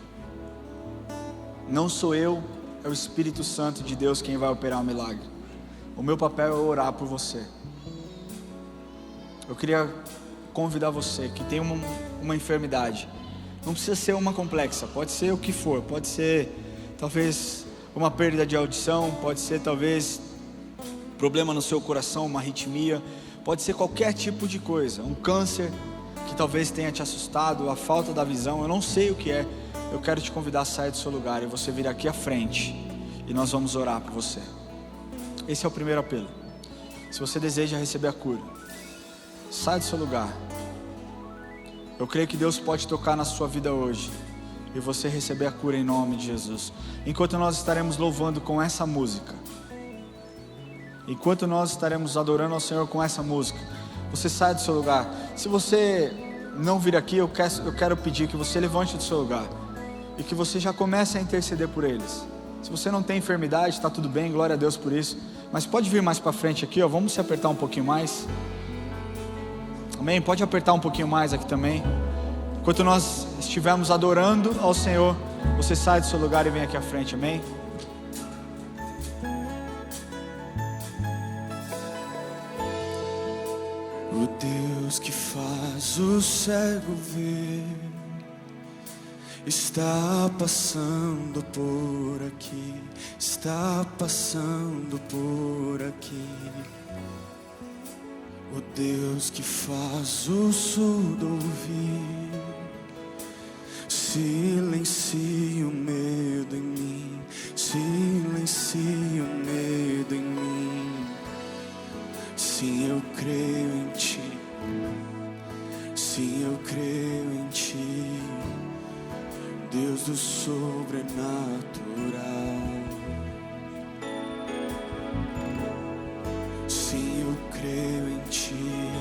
Não sou eu, é o Espírito Santo de Deus quem vai operar o milagre. O meu papel é orar por você. Eu queria convidar você que tem uma enfermidade. Não precisa ser uma complexa, pode ser o que for. Pode ser talvez uma perda de audição, pode ser talvez problema no seu coração, uma arritmia, pode ser qualquer tipo de coisa, um câncer que talvez tenha te assustado, a falta da visão, eu não sei o que é. Eu quero te convidar a sair do seu lugar e você vir aqui à frente e nós vamos orar por você. Esse é o primeiro apelo. Se você deseja receber a cura, sai do seu lugar Eu creio que Deus pode tocar na sua vida hoje e você receber a cura em nome de Jesus. Enquanto nós estaremos louvando com essa música, enquanto nós estaremos adorando ao Senhor com essa música, você sai do seu lugar. Se você não vir aqui, eu quero pedir que você levante do seu lugar e que você já comece a interceder por eles. Se você não tem enfermidade, está tudo bem, glória a Deus por isso. Mas pode vir mais para frente aqui, ó, vamos se apertar um pouquinho mais. Amém? Pode apertar um pouquinho mais aqui também. Enquanto nós estivermos adorando ao Senhor, você sai do seu lugar e vem aqui à frente, amém? O Deus que faz o cego ver está passando por aqui, está passando por aqui. O Deus que faz o surdo ouvir, silencia o medo em mim, silencia o medo em mim. Sim, eu creio em Ti, sim, eu creio em Ti, Deus do sobrenatural. Sim, eu creio em Ti,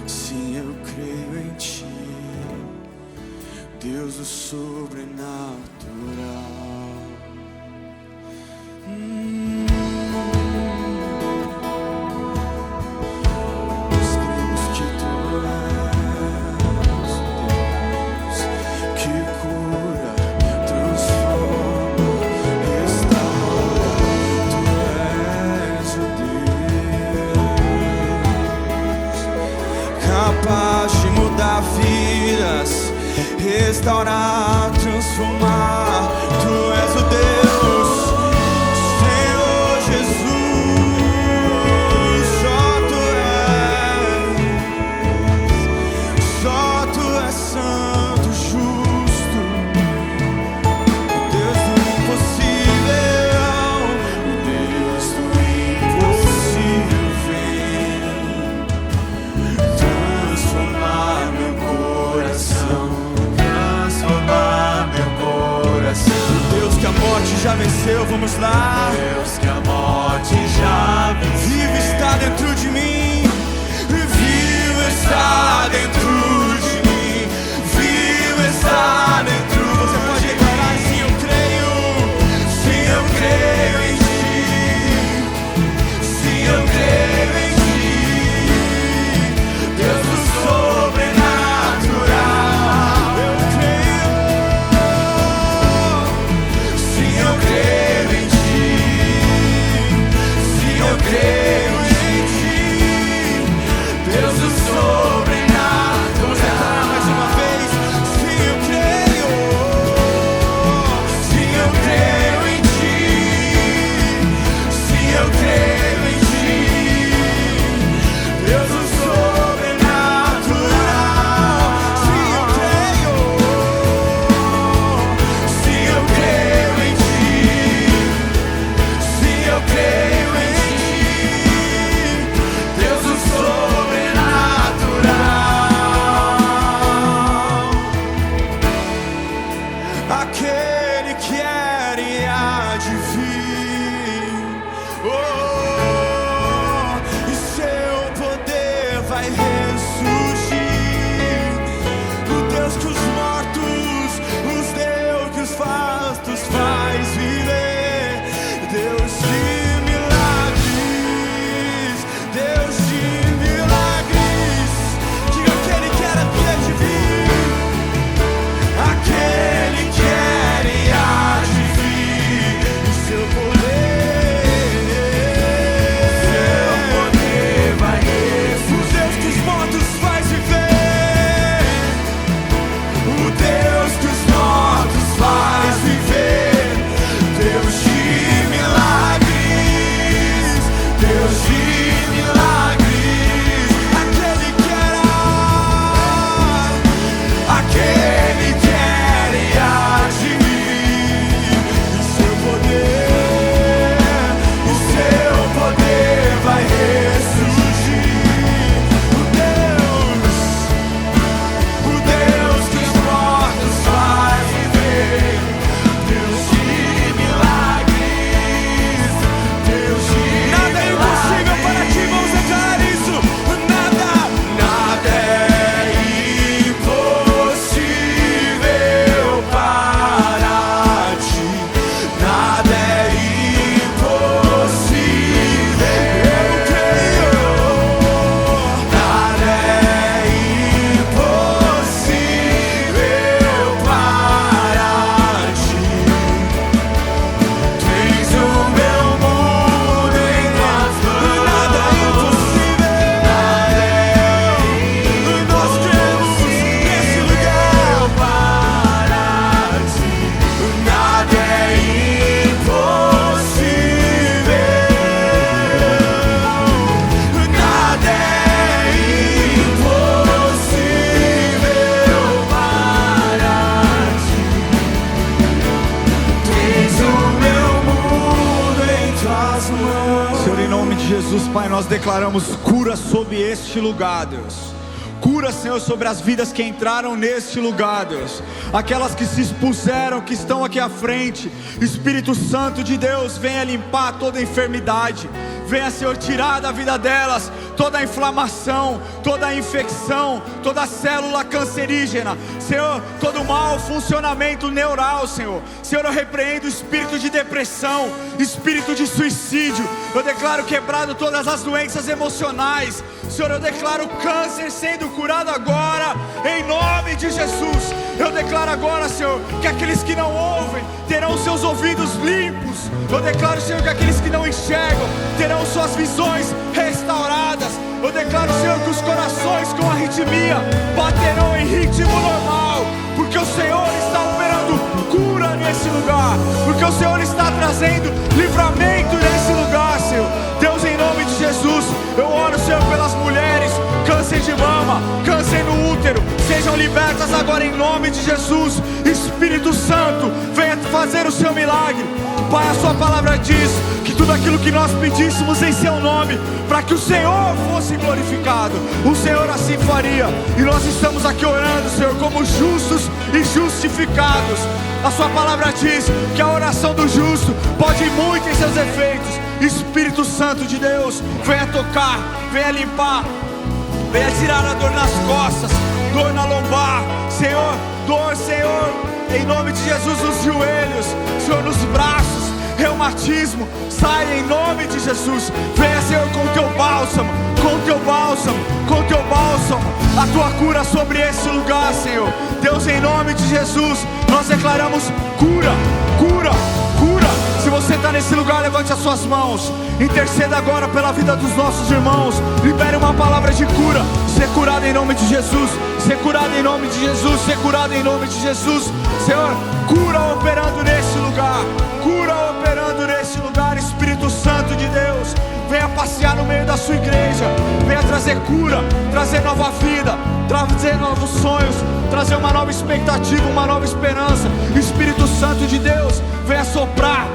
sim, eu creio em Ti, Deus do sobrenatural. Nós cremos que Tu és Deus que cura, transforma, restaura. Tu és o Deus capaz de mudar vidas, restaurar, transformar. Tu és o Deus, Senhor Jesus. Só Tu és santo, justo, o Deus do impossível, o Deus do impossível vem transformar meu coração, transformar meu coração. Deus que a morte já venceu, vamos lá. Deus que a morte já venceu, vivo está dentro de mim, vivo está dentro de mim, vivo está dentro. Você pode declarar: sim, eu creio, sim, eu creio em Ti, sim, eu creio em Ti, Deus do sobrenatural. Eu creio, sim, eu creio em Ti, sim, eu creio em Ti, Deus do sobrenatural. Vamos declarar mais uma vez: sim, eu creio, sim, eu creio em Ti, sim, eu creio em Ti, Deus do sobrenatural. Sim, eu creio, sim, eu creio em Ti, sim, eu creio em Ti, Deus do sobrenatural. Aquele que era e há de vir, e seu poder vai ressurgir. O Deus que os mortos, os Deus que os fastos faz viver. Deus de milagres, Deus de milagres. Diga: aquele que era e há de vir, aquele que era e Senhor, em nome de Jesus, Pai, nós declaramos cura sobre este lugar, Deus. Cura, Senhor, sobre as vidas que entraram neste lugar, Deus. Aquelas que se expuseram, que estão aqui à frente. Espírito Santo de Deus, venha limpar toda enfermidade. Venha, Senhor, tirar da vida delas toda a inflamação, toda a infecção, toda a célula cancerígena. Senhor, todo mau funcionamento neural, Senhor. Senhor, eu repreendo o espírito de depressão, espírito de suicídio. Eu declaro quebrado todas as doenças emocionais. Senhor, eu declaro câncer sendo curado agora, em nome de Jesus. Eu declaro agora, Senhor, que aqueles que não ouvem terão seus ouvidos limpos. Eu declaro, Senhor, que aqueles que não enxergam terão suas visões restauradas. Eu declaro, Senhor, que os corações com arritmia baterão em ritmo normal, porque o Senhor está operando cura nesse lugar, porque o Senhor está trazendo livramento nesse lugar, Senhor. Deus, em nome de Jesus, eu oro, Senhor, pelas mulheres, câncer de mama, câncer no útero, sejam libertas agora em nome de Jesus. Espírito Santo, venha fazer o seu milagre. Pai, a sua palavra diz que tudo aquilo que nós pedíssemos em seu nome, para que o Senhor fosse glorificado, o Senhor assim faria. E nós estamos aqui orando, Senhor, como justos e justificados. A sua palavra diz que a oração do justo pode ir muito em seus efeitos. Espírito Santo de Deus, venha tocar, venha limpar, venha tirar a dor nas costas, dor na lombar, Senhor, dor, Senhor, em nome de Jesus, nos joelhos, Senhor, nos braços, reumatismo, sai em nome de Jesus. Venha, Senhor, com o teu bálsamo, com o teu bálsamo, com o teu bálsamo, a tua cura sobre esse lugar, Senhor. Deus, em nome de Jesus, nós declaramos cura, cura, cura. Se você está nesse lugar, levante as suas mãos, interceda agora pela vida dos nossos irmãos, libere uma palavra de cura. Ser curado em nome de Jesus, ser curado em nome de Jesus, ser curado em nome de Jesus. Senhor, cura operando nesse lugar, cura operando nesse lugar. Espírito Santo de Deus, venha passear no meio da sua igreja, venha trazer cura, trazer nova vida, trazer novos sonhos, trazer uma nova expectativa, uma nova esperança. Espírito Santo de Deus, venha soprar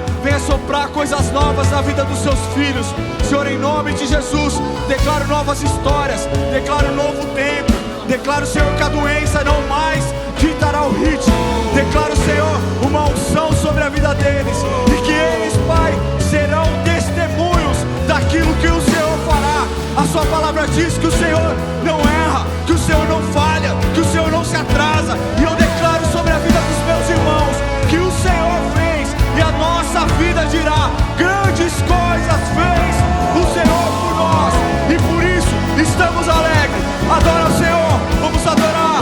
coisas novas na vida dos seus filhos. Senhor, em nome de Jesus, declaro novas histórias, declaro um novo tempo. Declaro, Senhor, que a doença não mais ditará o ritmo. Declaro, Senhor, uma unção sobre a vida deles, e que eles, Pai, serão testemunhos daquilo que o Senhor fará. A sua palavra diz que o Senhor não erra, que o Senhor não falha, que o Senhor não se atrasa. E eu declaro sobre a vida dos meus irmãos que o Senhor fez, e a nossa vida dirá: grandes coisas fez o Senhor por nós, e por isso estamos alegres. Adora o Senhor, vamos adorar.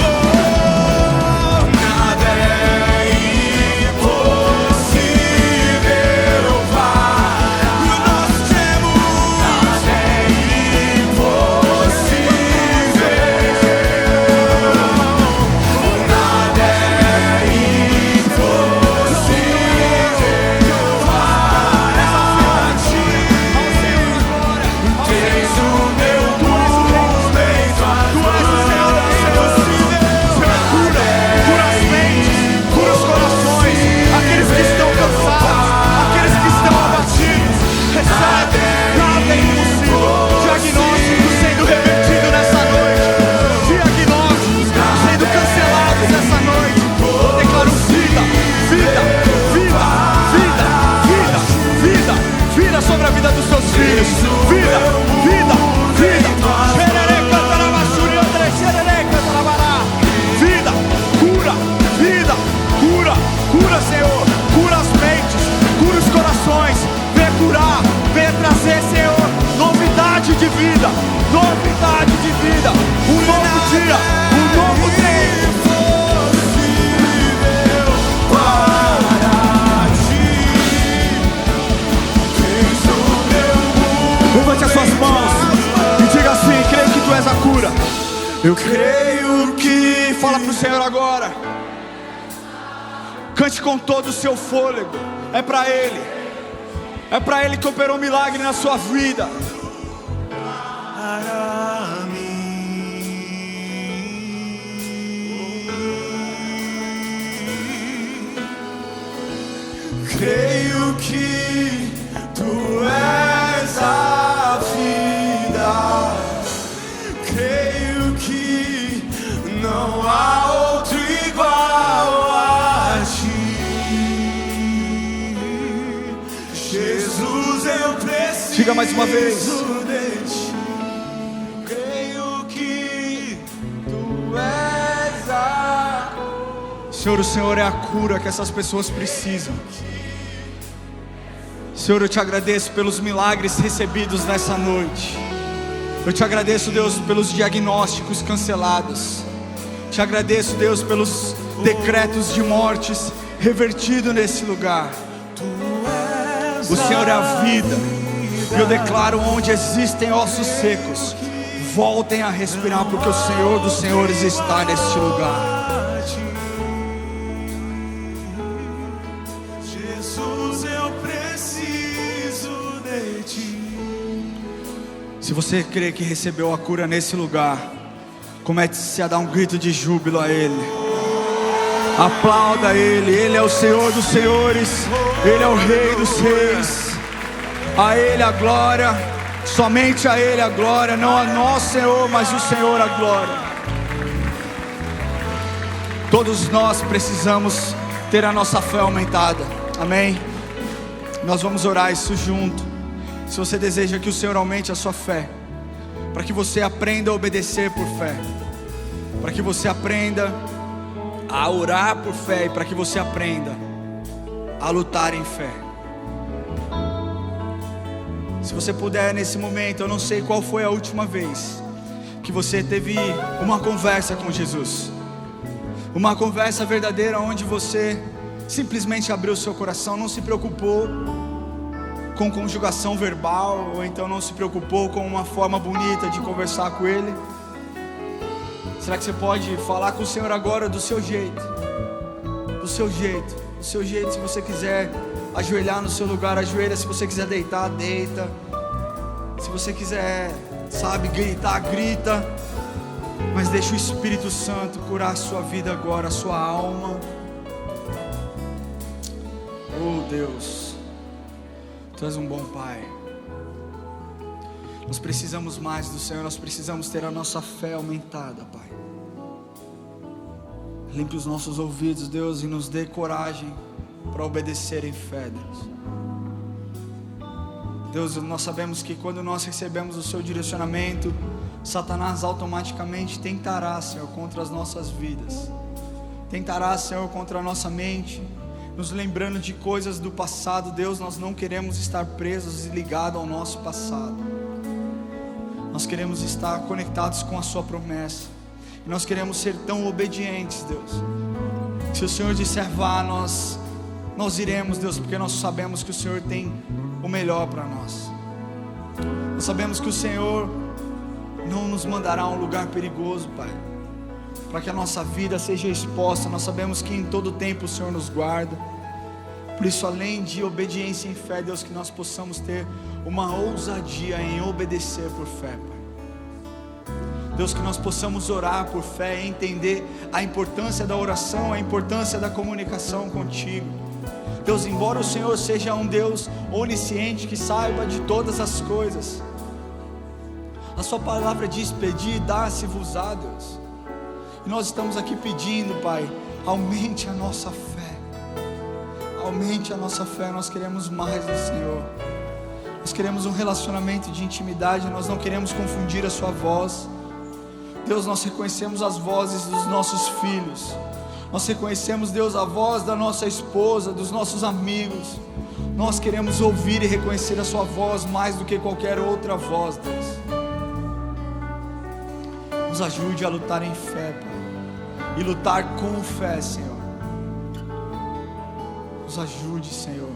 Sobre a vida dos seus filhos, vida, vida, vida. Vida, cura, vida, cura, cura, Senhor, cura as mentes, cura os corações. Venha curar, venha trazer, Senhor, novidade de vida, novidade de vida, um novo dia, um novo tempo. Levante as suas mãos e diga assim: creio que tu és a cura. Eu creio que... Fala pro Senhor agora. Cante com todo o seu fôlego. É pra Ele. É pra Ele que operou um milagre na sua vida. Creio que tu és a Jesus, eu preciso. Diga mais uma vez. De ti. Creio que tu és a. Senhor, o Senhor é a cura que essas pessoas precisam. Senhor, eu te agradeço pelos milagres recebidos nessa noite. Eu te agradeço, Deus, pelos diagnósticos cancelados. Te agradeço, Deus, pelos decretos de mortes revertidos nesse lugar. O Senhor é a vida. E eu declaro: onde existem ossos secos, voltem a respirar, porque o Senhor dos Senhores está neste lugar. Se você crê que recebeu a cura nesse lugar, comece a dar um grito de júbilo a Ele. Aplauda Ele. Ele é o Senhor dos Senhores, Ele é o Rei dos Reis. A Ele a glória, somente a Ele a glória. Não a nós, Senhor, mas o Senhor a glória. Todos nós precisamos ter a nossa fé aumentada. Amém? Nós vamos orar isso junto. Se você deseja que o Senhor aumente a sua fé, para que você aprenda a obedecer por fé, para que você aprenda a orar por fé, e para que você aprenda a lutar em fé. Se você puder nesse momento, eu não sei qual foi a última vez que você teve uma conversa com Jesus, uma conversa verdadeira onde você simplesmente abriu seu coração, não se preocupou com conjugação verbal, ou então não se preocupou com uma forma bonita de conversar com Ele. Será que você pode falar com o Senhor agora do seu jeito? Do seu jeito, do seu jeito. Se você quiser ajoelhar no seu lugar, ajoelha. Se você quiser deitar, deita. Se você quiser, gritar, grita. Mas deixa o Espírito Santo curar a sua vida agora, a sua alma. Oh Deus, Tu és um bom Pai. Nós precisamos mais do Senhor, nós precisamos ter a nossa fé aumentada, Pai. Limpe os nossos ouvidos, Deus, e nos dê coragem para obedecer em fé, Deus. Deus, nós sabemos que quando nós recebemos o Seu direcionamento, Satanás automaticamente tentará, Senhor, contra as nossas vidas. Tentará, Senhor, contra a nossa mente, nos lembrando de coisas do passado. Deus, nós não queremos estar presos e ligados ao nosso passado. Nós queremos estar conectados com a Sua promessa. E nós queremos ser tão obedientes, Deus. Se o Senhor disser vá, nós iremos, Deus, porque nós sabemos que o Senhor tem o melhor para nós. Nós sabemos que o Senhor não nos mandará a um lugar perigoso, Pai, para que a nossa vida seja exposta. Nós sabemos que em todo tempo o Senhor nos guarda. Por isso, além de obediência em fé, Deus, que nós possamos ter uma ousadia em obedecer por fé, Pai. Deus, que nós possamos orar por fé e entender a importância da oração, a importância da comunicação contigo. Deus, embora o Senhor seja um Deus onisciente, que saiba de todas as coisas, a Sua palavra diz: pedi e dá-se-vos-á, Deus. E nós estamos aqui pedindo, Pai, aumente a nossa fé. Aumente a nossa fé. Nós queremos mais do Senhor. Nós queremos um relacionamento de intimidade. Nós não queremos confundir a Sua voz. Deus, nós reconhecemos as vozes dos nossos filhos. Nós reconhecemos, Deus, a voz da nossa esposa, dos nossos amigos. Nós queremos ouvir e reconhecer a Sua voz mais do que qualquer outra voz, Deus. Nos ajude a lutar em fé, Pai, e lutar com fé, Senhor. Nos ajude, Senhor.